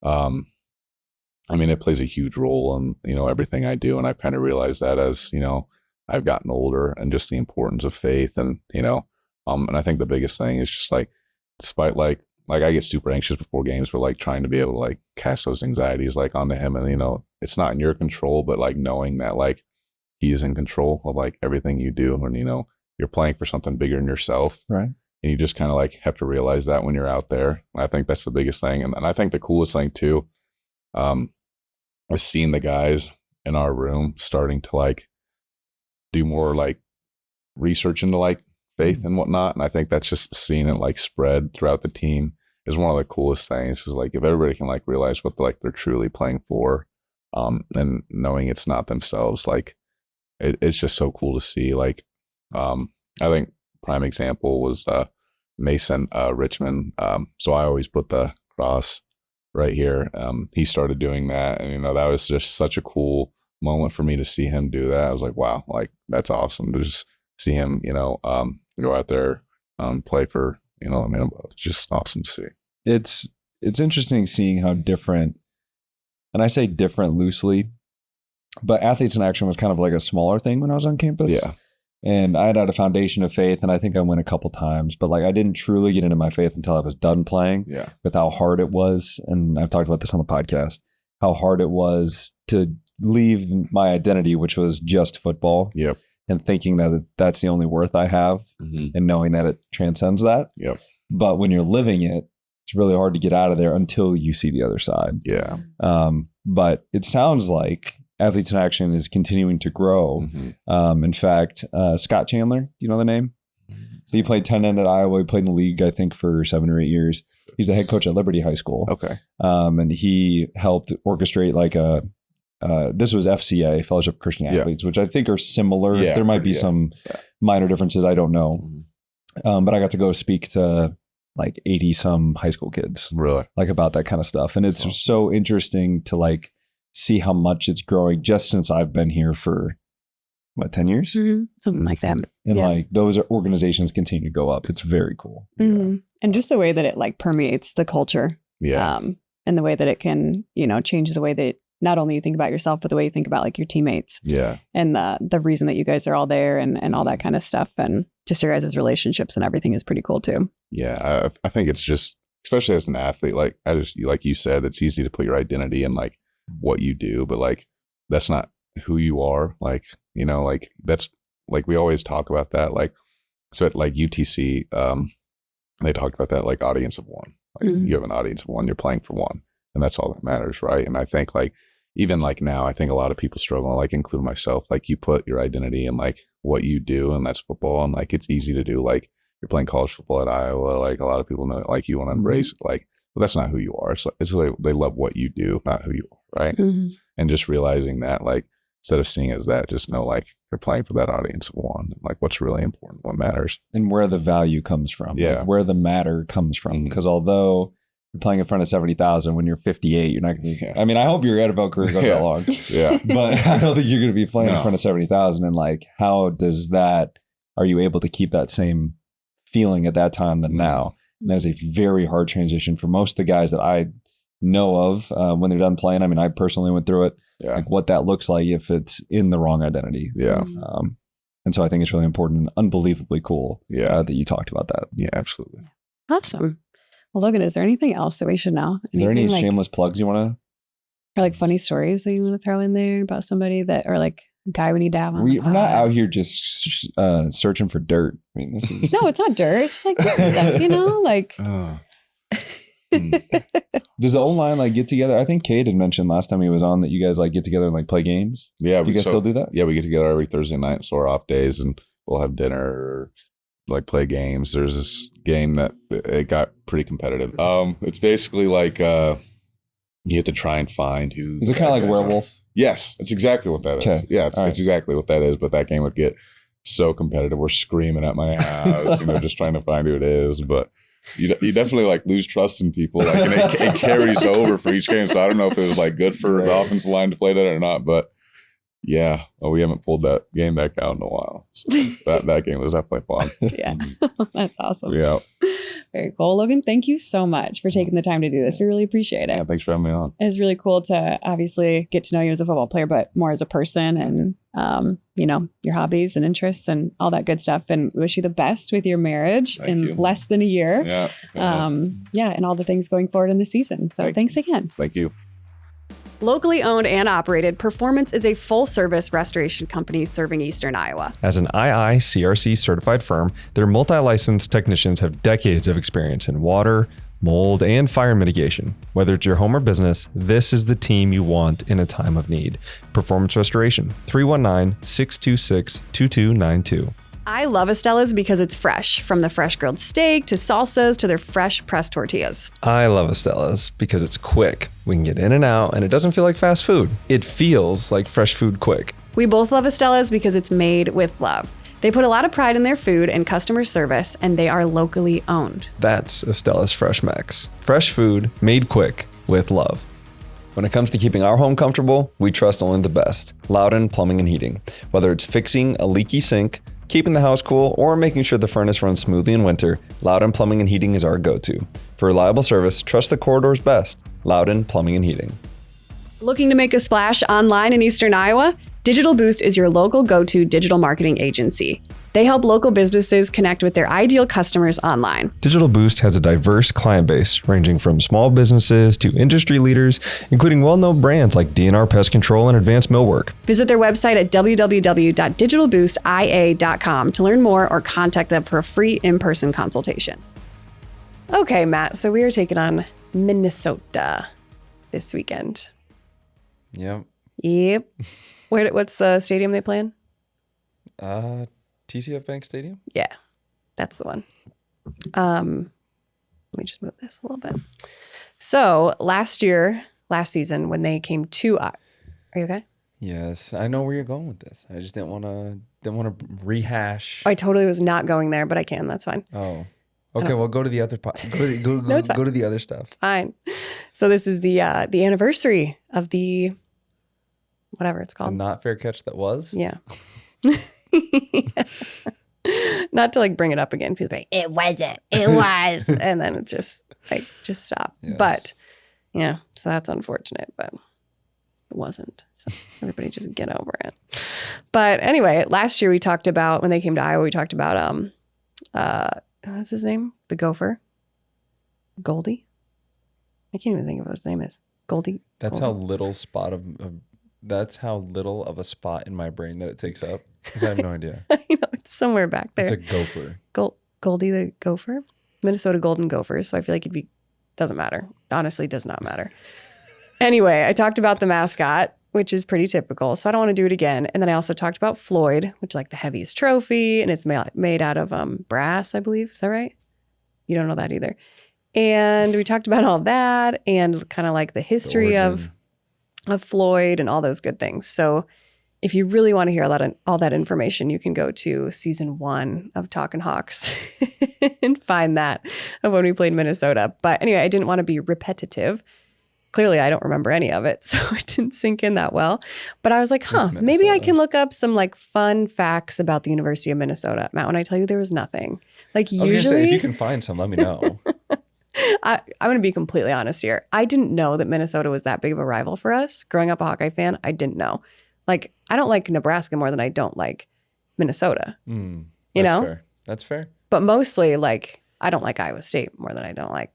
I mean, it plays a huge role in, you know, everything I do. And I've kind of realized that as, you know, I've gotten older, and just the importance of faith. And, you know, and I think the biggest thing is just like, despite like I get super anxious before games, but like trying to be able to like cast those anxieties like onto him. And, you know, it's not in your control, but like knowing that like he's in control of like everything you do. And, you know, you're playing for something bigger than yourself. Right. And you just kind of like have to realize that when you're out there. I think that's the biggest thing. And I think the coolest thing too, is seeing the guys in our room starting to like do more like research into like faith and whatnot. And I think that's just seeing it like spread throughout the team is one of the coolest things. Is like if everybody can like realize what they're truly playing for, and knowing it's not themselves, like it's just so cool to see. Like, I think prime example was Mason Richmond. So I always put the cross right here. He started doing that, and you know that was just such a cool moment for me to see him do that. I was like, wow, like that's awesome to just see him, you know, go out there, play for, you know, I mean, it's just awesome to see. It's interesting seeing how different, and I say different loosely, but Athletes in Action was kind of like a smaller thing when I was on campus. Yeah. And I had a foundation of faith, and I think I went a couple times, but like I didn't truly get into my faith until I was done playing. Yeah. With how hard it was, and I've talked about this on the podcast, how hard it was to leave my identity, which was just football. Yep. And thinking that that's the only worth I have, and knowing that it transcends that. Yep. But when you're living it, it's really hard to get out of there until you see the other side. Yeah. But it sounds like Athletes in Action is continuing to grow. In fact, Scott Chandler, do you know the name? So he played 10 end at Iowa. He played in the league, I think, for 7 or 8 years. He's the head coach at Liberty High School. Okay. And he helped orchestrate like this was FCA, Fellowship of Christian Athletes, which I think are similar. Yeah, there might be some minor differences. I don't know. But I got to go speak to like 80 some high school kids, really, like about that kind of stuff. And it's so interesting to like see how much it's growing just since I've been here for what, 10 years? Something like that. And like those organizations continue to go up. It's very cool. And just the way that it like permeates the culture. Yeah. And the way that it can, you know, change the way that not only you think about yourself, but the way you think about like your teammates. Yeah. And the reason that you guys are all there and all that kind of stuff. And just your guys' relationships and everything is pretty cool too. Yeah. I think it's just, especially as an athlete, like like you said, it's easy to put your identity in like what you do, but like that's not who you are. Like, you know, like that's like we always talk about that. Like, so at like UTC, they talked about that like audience of one. Like you have an audience of one, you're playing for one, and that's all that matters, right? And I think like even like now, I think a lot of people struggle, like including myself, like you put your identity in like what you do, and that's football, and like it's easy to do. Like you're playing college football at Iowa, like a lot of people know, like you want to embrace it, like, well, that's not who you are. It's like they love what you do, not who you are, right? And just realizing that, like, instead of seeing it as that, just know like you're playing for that audience of one, and like what's really important, what matters, and where the value comes from. Yeah. Like where the matter comes from. Because although you're playing in front of 70,000 when you're 58, you're not going to be, I mean, I hope your NFL career goes that long. But I don't think you're going to be playing in front of 70,000. And like, how does that, are you able to keep that same feeling at that time than now? And that's a very hard transition for most of the guys that I know of when they're done playing. I mean, I personally went through it, like what that looks like if it's in the wrong identity. And so I think it's really important and unbelievably cool that you talked about that. Yeah, absolutely. Awesome. Well, Logan, is there anything else that we should know? Are there any like, shameless plugs you want to? Or like funny stories that you want to throw in there about somebody that, or like a guy we need to have on? We're not out here just searching for dirt. I mean, this is... No, it's not dirt. It's just like stuff, you know, like. Does the O-line like get together? I think Cade had mentioned last time he was on that you guys like get together and like play games. Yeah, do you guys still do that? Yeah, we get together every Thursday night, so our off days, and we'll have dinner or like play games. There's this game that it got pretty competitive. It's basically like you have to try and find who. Is it kind of like Werewolf? Yes, that's exactly what that is. Okay. Yeah, it's exactly what that is. But that game would get so competitive. We're screaming at my house, just trying to find who it is, but. You definitely like lose trust in people, like, and it carries over for each game. So I don't know if it was like good for the offensive line to play that or not, but yeah, we haven't pulled that game back out in a while. So that game was definitely fun. Yeah, that's awesome. Yeah. Very cool. Logan, thank you so much for taking the time to do this. We really appreciate it. Yeah, thanks for having me on. It's really cool to obviously get to know you as a football player, but more as a person and, your hobbies and interests and all that good stuff. And wish you the best with your marriage in less than a year. Yeah. And all the things going forward in the season. So thanks again. Thank you. Locally owned and operated, Performance is a full-service restoration company serving Eastern Iowa. As an IICRC certified firm, their multi-licensed technicians have decades of experience in water, mold, and fire mitigation. Whether it's your home or business, this is the team you want in a time of need. Performance Restoration, 319-626-2292. I love Estella's because it's fresh, from the fresh grilled steak to salsas to their fresh pressed tortillas. I love Estella's because it's quick. We can get in and out, and it doesn't feel like fast food. It feels like fresh food quick. We both love Estella's because it's made with love. They put a lot of pride in their food and customer service, and they are locally owned. That's Estella's Fresh Max. Fresh food made quick with love. When it comes to keeping our home comfortable, we trust only the best. Loudon Plumbing and Heating. Whether it's fixing a leaky sink, keeping the house cool, or making sure the furnace runs smoothly in winter, Loudon Plumbing and Heating is our go-to. For reliable service, trust the corridor's best. Loudon Plumbing and Heating. Looking to make a splash online in Eastern Iowa? Digital Boost is your local go-to digital marketing agency. They help local businesses connect with their ideal customers online. Digital Boost has a diverse client base ranging from small businesses to industry leaders, including well-known brands like DNR Pest Control and Advanced Millwork. Visit their website at www.digitalboostia.com to learn more or contact them for a free in-person consultation. Okay, Matt, so we are taking on Minnesota this weekend. Yep. Yep. What's the stadium they play in? TCF Bank Stadium? Yeah, that's the one. Let me just move this a little bit. So last season, when they came to, are you okay? Yes, I know where you're going with this. I just didn't want to rehash. I totally was not going there, but I can. That's fine. Oh, okay. Well, go to the other part. Go to the other stuff. It's fine. So this is the anniversary of the whatever it's A called. not fair catch that was. Yeah. Not to like bring it up again. People be like, it wasn't. It was. And then it's just stop. Yes. But yeah, so that's unfortunate, but it wasn't. So everybody just get over it. But anyway, last year we talked about, when they came to Iowa, we talked about, what's his name? The Gopher? Goldie? I can't even think of what his name is. Goldie? That's Goldie? how little that's how little of a spot in my brain that it takes up. Because I have no idea. I know, it's somewhere back there. It's a gopher. Goldie the Gopher? Minnesota Golden Gophers. So I feel like doesn't matter. Honestly, does not matter. Anyway, I talked about the mascot, which is pretty typical. So I don't want to do it again. And then I also talked about Floyd, which is like the heaviest trophy. And it's made out of brass, I believe. Is that right? You don't know that either. And we talked about all that and kind of like the history of Floyd and all those good things. So if you really want to hear all that information, you can go to season 1 of Talkin Hawks and find that of when we played Minnesota. But anyway, I didn't want to be repetitive. Clearly, I don't remember any of it, so it didn't sink in that well. But I was like, maybe I can look up some like fun facts about the University of Minnesota. Matt, when I tell you there was nothing. Like usually, I was gonna say, if you can find some, let me know. I'm going to be completely honest here. I didn't know that Minnesota was that big of a rival for us. Growing up a Hawkeye fan, I didn't know. Like, I don't like Nebraska more than I don't like Minnesota. You know? Fair. That's fair. But mostly, like, I don't like Iowa State more than I don't like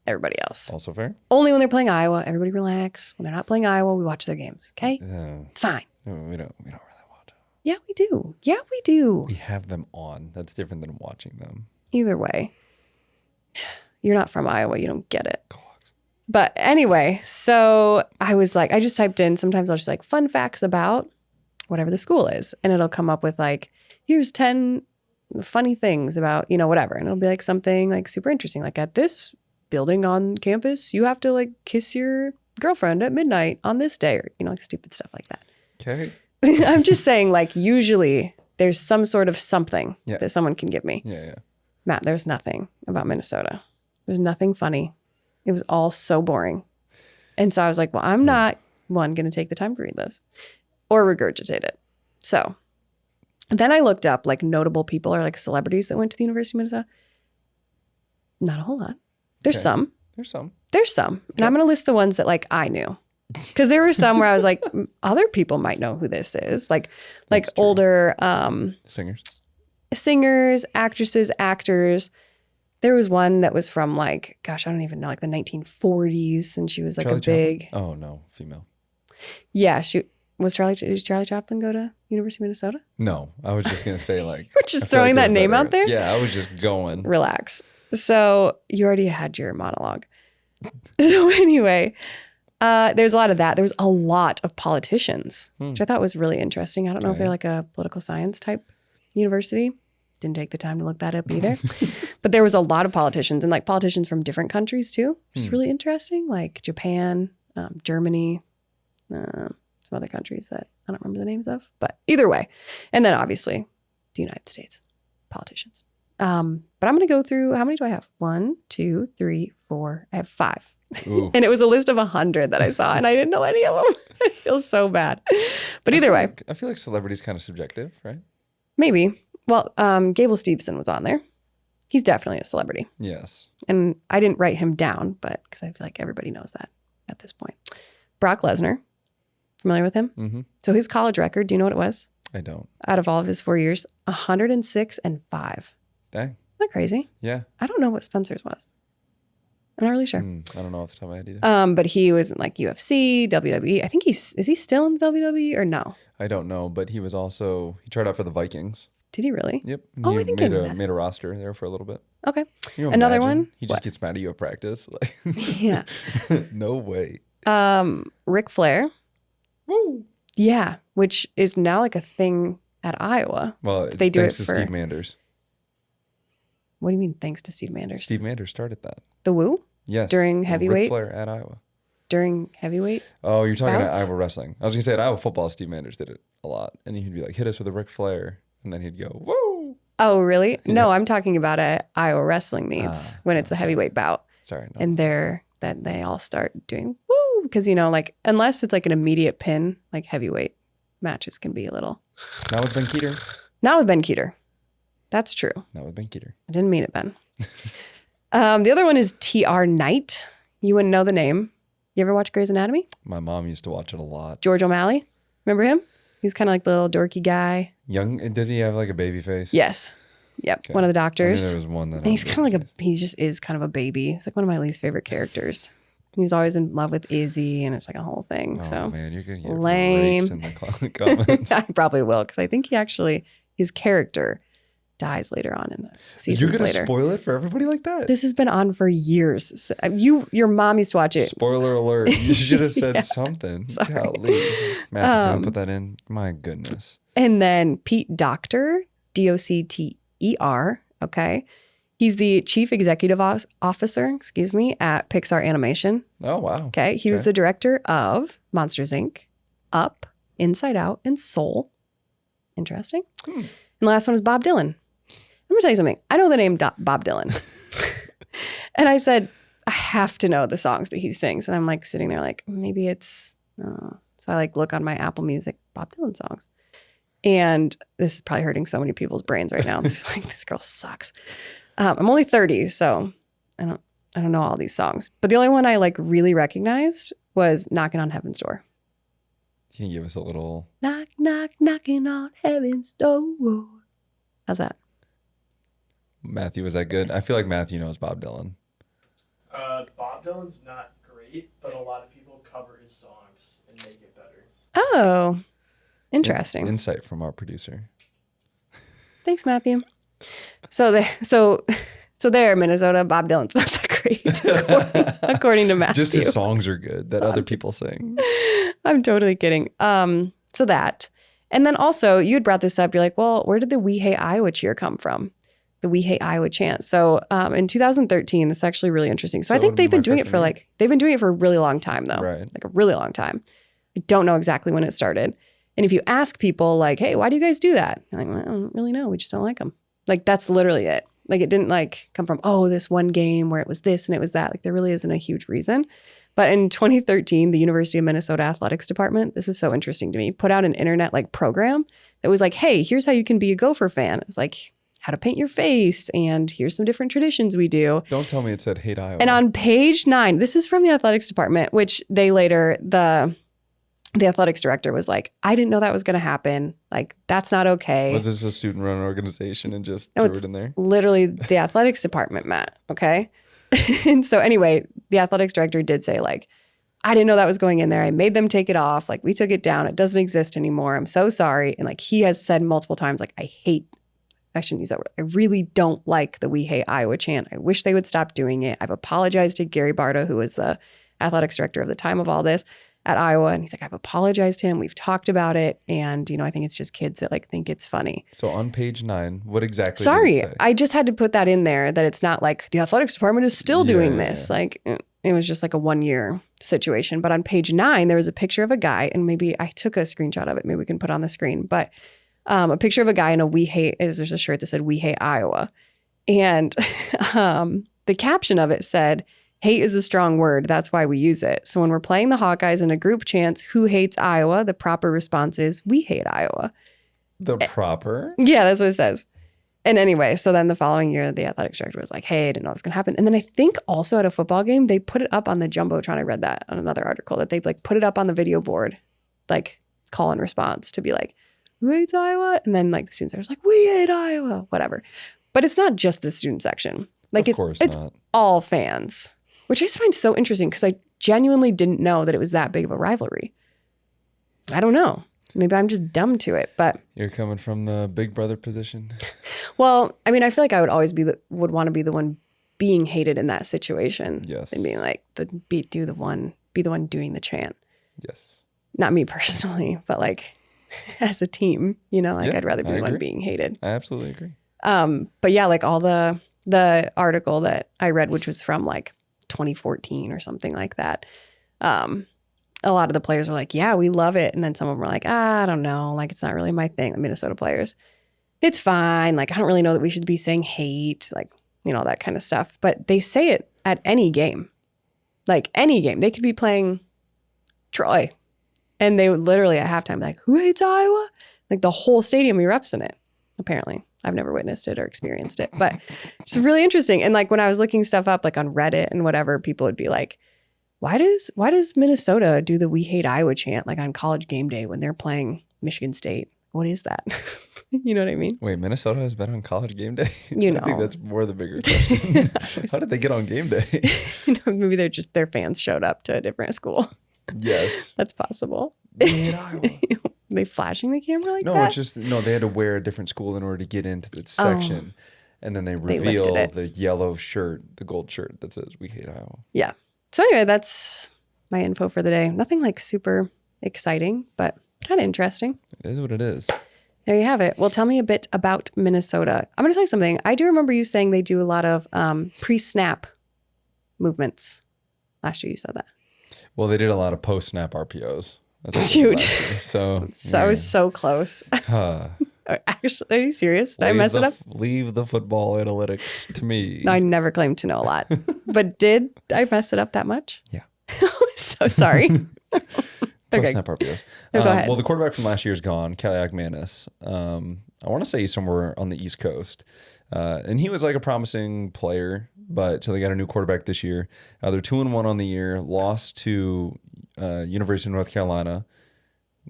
everybody else. Also fair. Only when they're playing Iowa. Everybody relax. When they're not playing Iowa, we watch their games. Okay? It's fine. We don't really watch them. Yeah, we do. Yeah, we do. We have them on. That's different than watching them. Either way. You're not from Iowa. You don't get it. But anyway, so I was like, I just typed in, sometimes I'll just like fun facts about whatever the school is. And it'll come up with like, here's 10 funny things about, whatever. And it'll be like something like super interesting. Like at this building on campus, you have to like kiss your girlfriend at midnight on this day, or, like stupid stuff like that. Okay. I'm just saying, like, usually there's some sort of something that someone can give me. Yeah. Matt, there's nothing about Minnesota. There's nothing funny. It was all so boring. And so I was like, well, I'm not, going to take the time to read this or regurgitate it. So then I looked up like notable people or like celebrities that went to the University of Minnesota. Not a whole lot. There's Okay. some. There's some. And I'm going to list the ones that like I knew. Because there were some where I was like, other people might know who this is. Like That's true. older Singers. actresses, actors. There was one that was from like, gosh, I don't even know, like the 1940s. And she was like Charlie a big, Chaplin? Oh no, female. yeah, did Charlie Chaplin go to University of Minnesota? No, I was just gonna say like. We're just I feel throwing like that there was name out there? Yeah, I was just going. Relax. So you already had your monologue. So anyway, there's a lot of that. There was a lot of politicians, which I thought was really interesting. I don't know if they're like a political science type university. Didn't take the time to look that up either. But there was a lot of politicians and like politicians from different countries too, which is really interesting. Like Japan, Germany, some other countries that I don't remember the names of. But either way. And then obviously the United States politicians. But I'm going to go through, how many do I have? 1, 2, 3, 4. I have 5. Ooh. And it was a list of 100 that I saw, and I didn't know any of them. I feel so bad. But either way. I feel like celebrity's kind of subjective, right? Maybe. Well, Gable Steveson was on there. He's definitely a celebrity. Yes. And I didn't write him down, but because I feel like everybody knows that at this point. Brock Lesnar. Familiar with him? Mm-hmm. So his college record, do you know what it was? I don't. Out of all of his 4 years, 106 and 5. Dang. Isn't that crazy? Yeah. I don't know what Spencer's was. I'm not really sure. I don't know off the top of my head either. But he was in like UFC, WWE. I think is he still in WWE or no? I don't know, but he tried out for the Vikings. Did he really? Yep. Oh, He I think I knew that. made a roster there for a little bit. Okay. Can you Another imagine? one? He just What? gets mad at you at practice. Like, Yeah. no way. Ric Flair. Woo. Yeah, which is now like a thing at Iowa. Well, They do thanks it to for- Steve Manders. What do you mean? Thanks to Steve Manders. Steve Manders started that. The Woo Yes. During Ric heavyweight? Flair at Iowa. during heavyweight. Oh, you're talking Bouts? at Iowa wrestling. I was gonna say at Iowa football, Steve Manders did it a lot, and he'd be like, "Hit us with a Ric Flair," and then he'd go, "Whoa!" Oh, really? Yeah. No, I'm talking about at Iowa wrestling meets when it's a heavyweight bout, Sorry, no. and they all start doing woo because like unless it's like an immediate pin, like heavyweight matches can be a little. Not with Ben Keeter. Not with Ben Keeter. That's true. Not with Ben Keeter. I didn't mean it, Ben. The other one is TR Knight. You wouldn't know the name. You ever watch Grey's Anatomy? My mom used to watch it a lot. George O'Malley. Remember him? He's kind of like the little dorky guy. Young, does he have like a baby face? Yes. Yep. Okay. One of the I knew doctors. there was one that. And he's kind of like he just is kind of a baby. He's like one of my least favorite characters. He's always in love with Izzy, and it's like a whole thing. Oh So man, you're gonna get lame. raked in the comments. I probably will because I think his character dies later on in the seasons You're gonna later. spoil it for everybody like that? This has been on for years. So, your mom used to watch it. Spoiler alert! You should have said Yeah. something. Sorry. Golly. Matt, can I put that in? My goodness. And then Pete Docter, Docter. Okay. He's the chief executive officer, at Pixar Animation. Oh wow. Okay. He was Okay. the director of Monsters, Inc., Up, Inside Out, and Soul. Interesting. And the last one is Bob Dylan. Let me tell you something. I know the name Bob Dylan. And I said, I have to know the songs that he sings. And I'm like sitting there like, maybe it's, so I like look on my Apple Music, Bob Dylan songs. And this is probably hurting so many people's brains right now. It's like, this girl sucks. I'm only 30, so I don't know all these songs. But the only one I like really recognized was Knocking on Heaven's Door. Can you give us a little? Knock, knock, knocking on heaven's door. How's that? Matthew, was that good? I feel like Matthew knows Bob Dylan. Bob Dylan's not great, but a lot of people cover his songs and make it better. Oh, interesting. Insight from our producer. Thanks, Matthew. So there, Minnesota, Bob Dylan's not that great, according to Matthew. Just his songs are good that other people sing. I'm totally kidding. So that. And then also, you had brought this up. You're like, well, where did the We Hate Iowa cheer come from? The We Hate Iowa chant. So in 2013, this is actually really interesting. So I So think they've my been doing it freshman for they've been doing it for a really long time, though. Right. Like a really long time. I don't know exactly when it started. And if you ask people like, hey, why do you guys do that? They're like, well, I don't really know. We just don't like them. Like, that's literally it. Like, it didn't come from, this one game where it was this and it was that. Like, there really isn't a huge reason. But in 2013, the University of Minnesota Athletics Department, this is so interesting to me, put out an internet program that was like, hey, here's how you can be a Gopher fan. It was like, how to paint your face, and here's some different traditions we do. Don't tell me it said hate Iowa. And on page 9, this is from the athletics department, which they later, the athletics director was like, I didn't know that was going to happen. Like, that's not okay. Was this a student-run organization and just No, threw it in there? Literally the athletics department, Matt. Okay. And so anyway, the athletics director did say, like, I didn't know that was going in there. I made them take it off. Like, we took it down. It doesn't exist anymore. I'm so sorry. And like, he has said multiple times, like, I shouldn't use that word. I really don't like the We Hate Iowa chant. I wish they would stop doing it. I've apologized to Gary Barta, who was the athletics director of the time of all this at Iowa. And he's like, I've apologized to him. We've talked about it. And, I think it's just kids that like think it's funny. So on page 9, what exactly Sorry, did it say? I just had to put that in there, that it's not like the athletics department is still doing this. Yeah. Like, it was just like a 1-year situation. But on page 9, there was a picture of a guy, and maybe I took a screenshot of it. Maybe we can put it on the screen. But a picture of a guy in there's a shirt that said We Hate Iowa. And the caption of it said, hate is a strong word. That's why we use it. So when we're playing the Hawkeyes in a group chants, who hates Iowa? The proper response is, we hate Iowa. The proper? Yeah, that's what it says. And anyway, so then the following year, the athletics director was like, hey, I didn't know it was going to happen. And then I think also at a football game, they put it up on the Jumbotron. I read that on another article, that they like put it up on the video board, like call and response, to be like, who hates Iowa? And then like the students are just like, we hate Iowa, whatever. But it's not just the student section. Like, Of course it's not. all fans, which I just find so interesting, because I genuinely didn't know that it was that big of a rivalry. I don't know. Maybe I'm just dumb to it, but You're coming from the big brother position. well, I mean, I feel like I would always would want to be the one being hated in that situation. Yes. And being like be the one doing the chant. Yes. Not me personally, but like as a team, like Yeah, I'd rather be I the one agree. being hated. I absolutely agree. But yeah, like all the article that I read, which was from like 2014 or something like that. A lot of the players were like, yeah, we love it. And then some of them were like, I don't know. Like, it's not really my thing. The Minnesota players, it's fine. Like, I don't really know that we should be saying hate, like, all that kind of stuff. But they say it at any game. Like, any game. They could be playing Troy. And they would literally at halftime be like, who hates Iowa? Like, the whole stadium erupts in it, apparently. I've never witnessed it or experienced it. But it's really interesting. And like, when I was looking stuff up, like on Reddit and whatever, people would be like, why does Minnesota do the We Hate Iowa chant like on college game day when they're playing Michigan State? What is that? You know what I mean? Wait, Minnesota has been on college game day? You I think know. that's more the bigger question. How did they get on game day? Maybe their fans showed up to a different school. Yes. That's possible. We hate Iowa. They flashing the camera like No, that? it's just they had to wear a different school in order to get into the section. And then they lifted reveal it. the yellow shirt, the gold shirt that says We Hate Iowa. Yeah. So anyway, that's my info for the day. Nothing like super exciting, but kind of interesting. It is what it is. There you have it. Well, tell me a bit about Minnesota. I'm going to tell you something. I do remember you saying they do a lot of pre-snap movements. Last year you said that. Well, they did a lot of post-snap RPOs. That's what they did Dude. last year. So I was so close. Actually, are you serious? Did I mess it up? Leave the football analytics to me. No, I never claimed to know a lot. But did I mess it up that much? Yeah. So sorry. Okay. Post-snap RPOs. No, go ahead. Well, the quarterback from last year is gone, Kelly Manis. I want to say he's somewhere on the East Coast. And he was like a promising player, but so they got a new quarterback this year. They're 2-1 on the year, lost to University of North Carolina,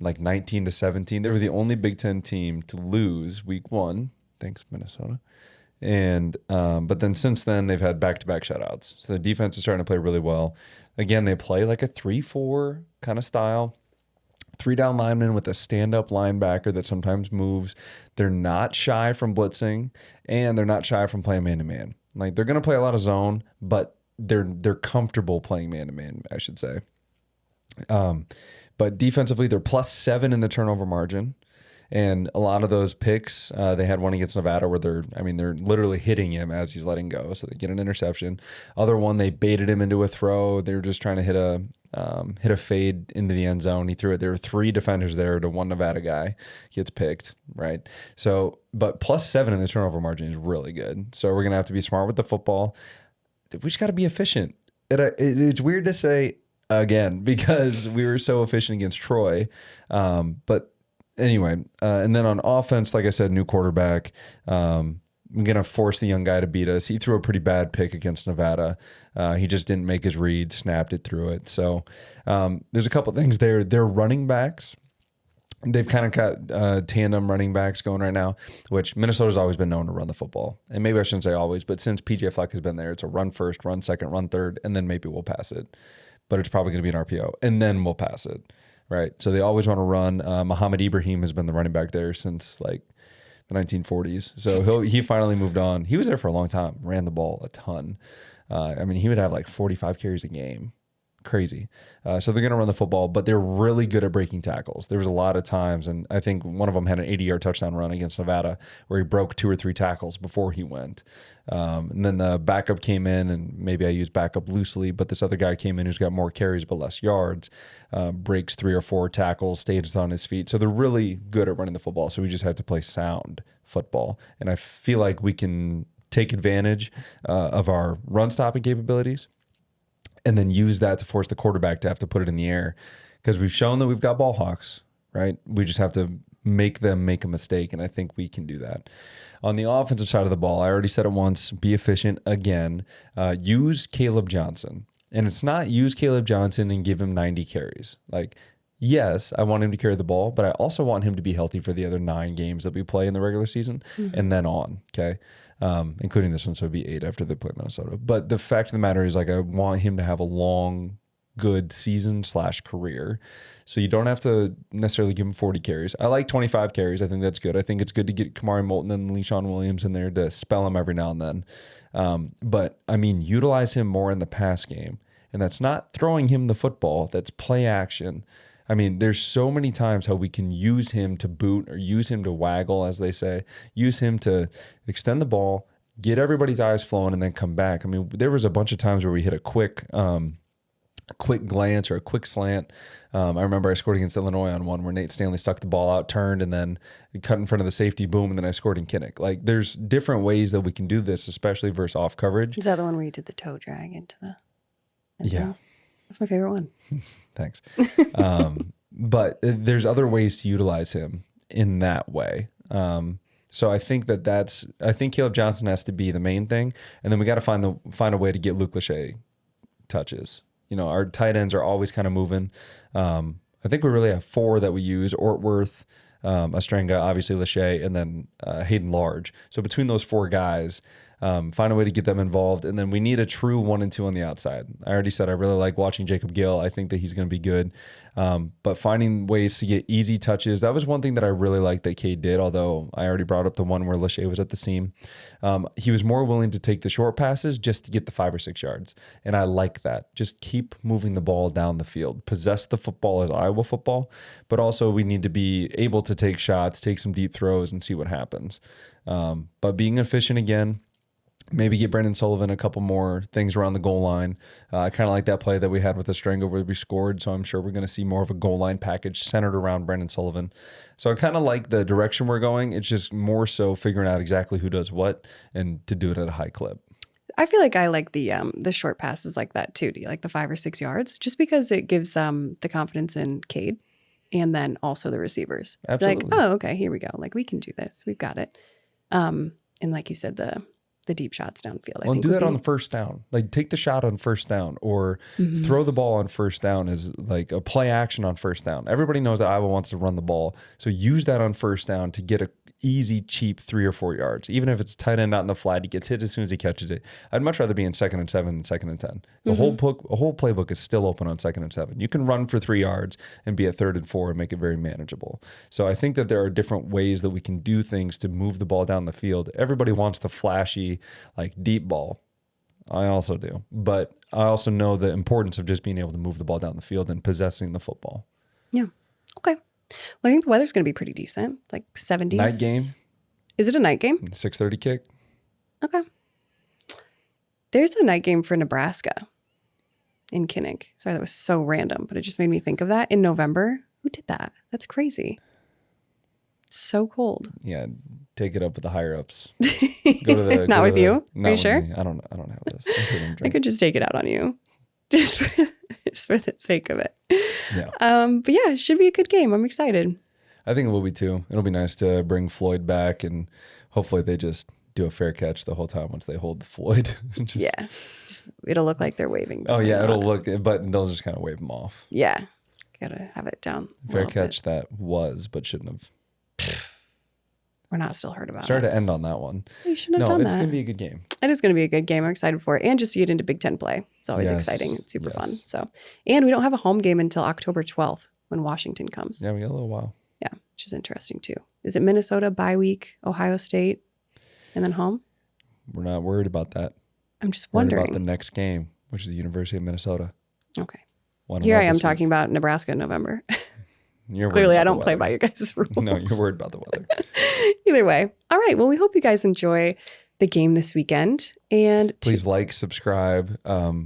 like 19-17. They were the only Big Ten team to lose week 1. Thanks, Minnesota. And but then since then they've had back-to-back shutouts. So the defense is starting to play really well. Again, they play like a 3-4 kind of style. 3-down lineman with a stand-up linebacker that sometimes moves. They're not shy from blitzing, and they're not shy from playing man-to-man. Like, they're going to play a lot of zone, but they're comfortable playing man-to-man, I should say. But defensively, they're +7 in the turnover margin. And a lot of those picks, they had one against Nevada where they're literally hitting him as he's letting go. So they get an interception. Other one, they baited him into a throw. They were just trying to hit a fade into the end zone. He threw it. There were 3 defenders there to one Nevada guy. Gets picked, right? So, but +7 in the turnover margin is really good. So we're going to have to be smart with the football. We just got to be efficient. It's weird to say again because we were so efficient against Troy. But anyway, and then on offense, like I said, new quarterback. going to force the young guy to beat us. He threw a pretty bad pick against Nevada. He just didn't make his read, snapped it through it. So there's a couple things there. They're running backs. They've kind of got tandem running backs going right now, which Minnesota's always been known to run the football. And maybe I shouldn't say always, but since PJ Fleck has been there, it's a run first, run second, run third, and then maybe we'll pass it. But it's probably going to be an RPO, and then we'll pass it, right? So they always want to run. Muhammad Ibrahim has been the running back there since like the 1940s. So he finally moved on. He was there for a long time, ran the ball a ton. I mean, he would have like 45 carries a game. Crazy. So they're going to run the football, but they're really good at breaking tackles. There was a lot of times, and I think one of them had an 80-yard touchdown run against Nevada where he broke 2 or 3 tackles before he went. And then the backup came in, and maybe I use backup loosely, but this other guy came in who's got more carries but less yards, breaks 3 or 4 tackles, stays on his feet. So they're really good at running the football. So we just have to play sound football. And I feel like we can take advantage of our run stopping capabilities and then use that to force the quarterback to have to put it in the air, because we've shown that we've got ball hawks, right? We just have to make them make a mistake, and I think we can do that. On the offensive side of the ball, I already said it once, be efficient again. Use Caleb Johnson. And it's not use Caleb Johnson and give him 90 carries. Like, yes, I want him to carry the ball, but I also want him to be healthy for the other 9 games that we play in the regular season and then on, okay? Including this one, so it'd be 8 after they play Minnesota. But the fact of the matter is, like, I want him to have a long, good season/career. So you don't have to necessarily give him 40 carries. I like 25 carries. I think that's good. I think it's good to get Kamari Moulton and LeSean Williams in there to spell him every now and then. But, I mean, utilize him more in the pass game. And that's not throwing him the football. That's play action. I mean, there's so many times how we can use him to boot or use him to waggle, as they say, use him to extend the ball, get everybody's eyes flowing, and then come back. I mean, there was a bunch of times where we hit a quick glance or a quick slant. I remember I scored against Illinois on one where Nate Stanley stuck the ball out, turned, and then cut in front of the safety, boom, and then I scored in Kinnick. Like, there's different ways that we can do this, especially versus off coverage. Is that the one where you did the toe drag into the end zone? Yeah. That's my favorite one. Thanks. But there's other ways to utilize him in that way. So I think I think Caleb Johnson has to be the main thing. And then we got to find a way to get Luke Lachey touches. You know, our tight ends are always kind of moving. I think we really have 4 that we use: Ortworth, Astrenga, obviously Lachey, and then Hayden Large. So between those 4 guys, find a way to get them involved. And then we need a true 1 and 2 on the outside. I already said I really like watching Jacob Gill. I think that he's going to be good. But finding ways to get easy touches, that was one thing that I really liked that Cade did, although I already brought up the one where Lachey was at the seam. He was more willing to take the short passes just to get the 5 or 6 yards. And I like that. Just keep moving the ball down the field. Possess the football as Iowa football, but also we need to be able to take shots, take some deep throws, and see what happens. But being efficient again, maybe get Brendan Sullivan a couple more things around the goal line. I kind of like that play that we had with the Stringo where we scored, so I'm sure we're going to see more of a goal line package centered around Brendan Sullivan. So I kind of like the direction we're going. It's just more so figuring out exactly who does what and to do it at a high clip. I feel like I like the short passes like that too. Do you like the 5 or 6 yards? Just because it gives the confidence in Cade and then also the receivers. Absolutely. Like, oh, okay, here we go. Like, we can do this. We've got it. And like you said, the deep shots downfield. Well, do that on the first down. Like, take the shot on first down or throw the ball on first down as like a play action on first down. Everybody knows that Iowa wants to run the ball. So use that on first down to get a easy, cheap 3 or 4 yards. Even if it's tight end not in the flat, he gets hit as soon as he catches it. I'd much rather be in 2nd and 7 than 2nd and 10. The whole playbook is still open on 2nd and 7. You can run for 3 yards and be at 3rd and 4 and make it very manageable. So I think that there are different ways that we can do things to move the ball down the field. Everybody wants the flashy, like, deep ball. I also do. But I also know the importance of just being able to move the ball down the field and possessing the football. Yeah. Okay. Well, I think the weather's going to be pretty decent. Like 70s. Night game. Is it a night game? 6:30 kick. Okay. There's a night game for Nebraska in Kinnick. Sorry, that was so random, but it just made me think of that in November. Who did that? That's crazy. It's so cold. Yeah, take it up with the higher ups. Go to the, Not with you? not Are you with sure? me. I don't have this. I'm taking a I drink. could just take it out on you. Just for the sake of it. Yeah. But yeah, it should be a good game. I'm excited. I think it will be too. It'll be nice to bring Floyd back and hopefully they just do a fair catch the whole time once they hold the Floyd. Just it'll look like they're waving. Oh yeah, it'll look, but they'll just kind of wave them off. Yeah, gotta have it down. Fair catch that was, but shouldn't have. We're not still heard about Sorry it. to end on that one. You shouldn't have done it's that. gonna be a good game. It is going to be a good game. I'm excited for it. And just to get into Big Ten play. It's always exciting. It's super fun. So, and we don't have a home game until October 12th when Washington comes. Yeah, we got a little while. Yeah, which is interesting too. Is it Minnesota, bye week, Ohio State, and then home? We're not worried about that. I'm just Worried wondering. about the next game, which is the University of Minnesota. Okay. Won Here all I am this talking week. about Nebraska in November. You're worried Clearly, about I the don't play weather. by your guys' rules. No, you're worried about the weather. Either way. All right. Well, we hope you guys enjoy the game this weekend. And Please like, subscribe.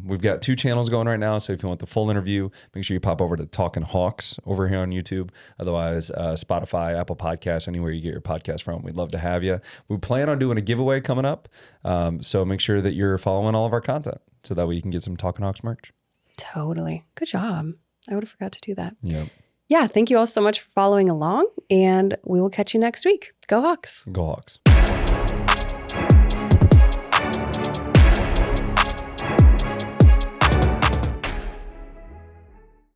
We've got 2 channels going right now. So if you want the full interview, make sure you pop over to Talkin Hawks over here on YouTube. Otherwise, Spotify, Apple Podcasts, anywhere you get your podcast from. We'd love to have you. We plan on doing a giveaway coming up. So make sure that you're following all of our content so that way you can get some Talkin Hawks merch. Totally. Good job. I would have forgot to do that. Yep. Yeah. Thank you all so much for following along. And we will catch you next week. Go Hawks. Go Hawks.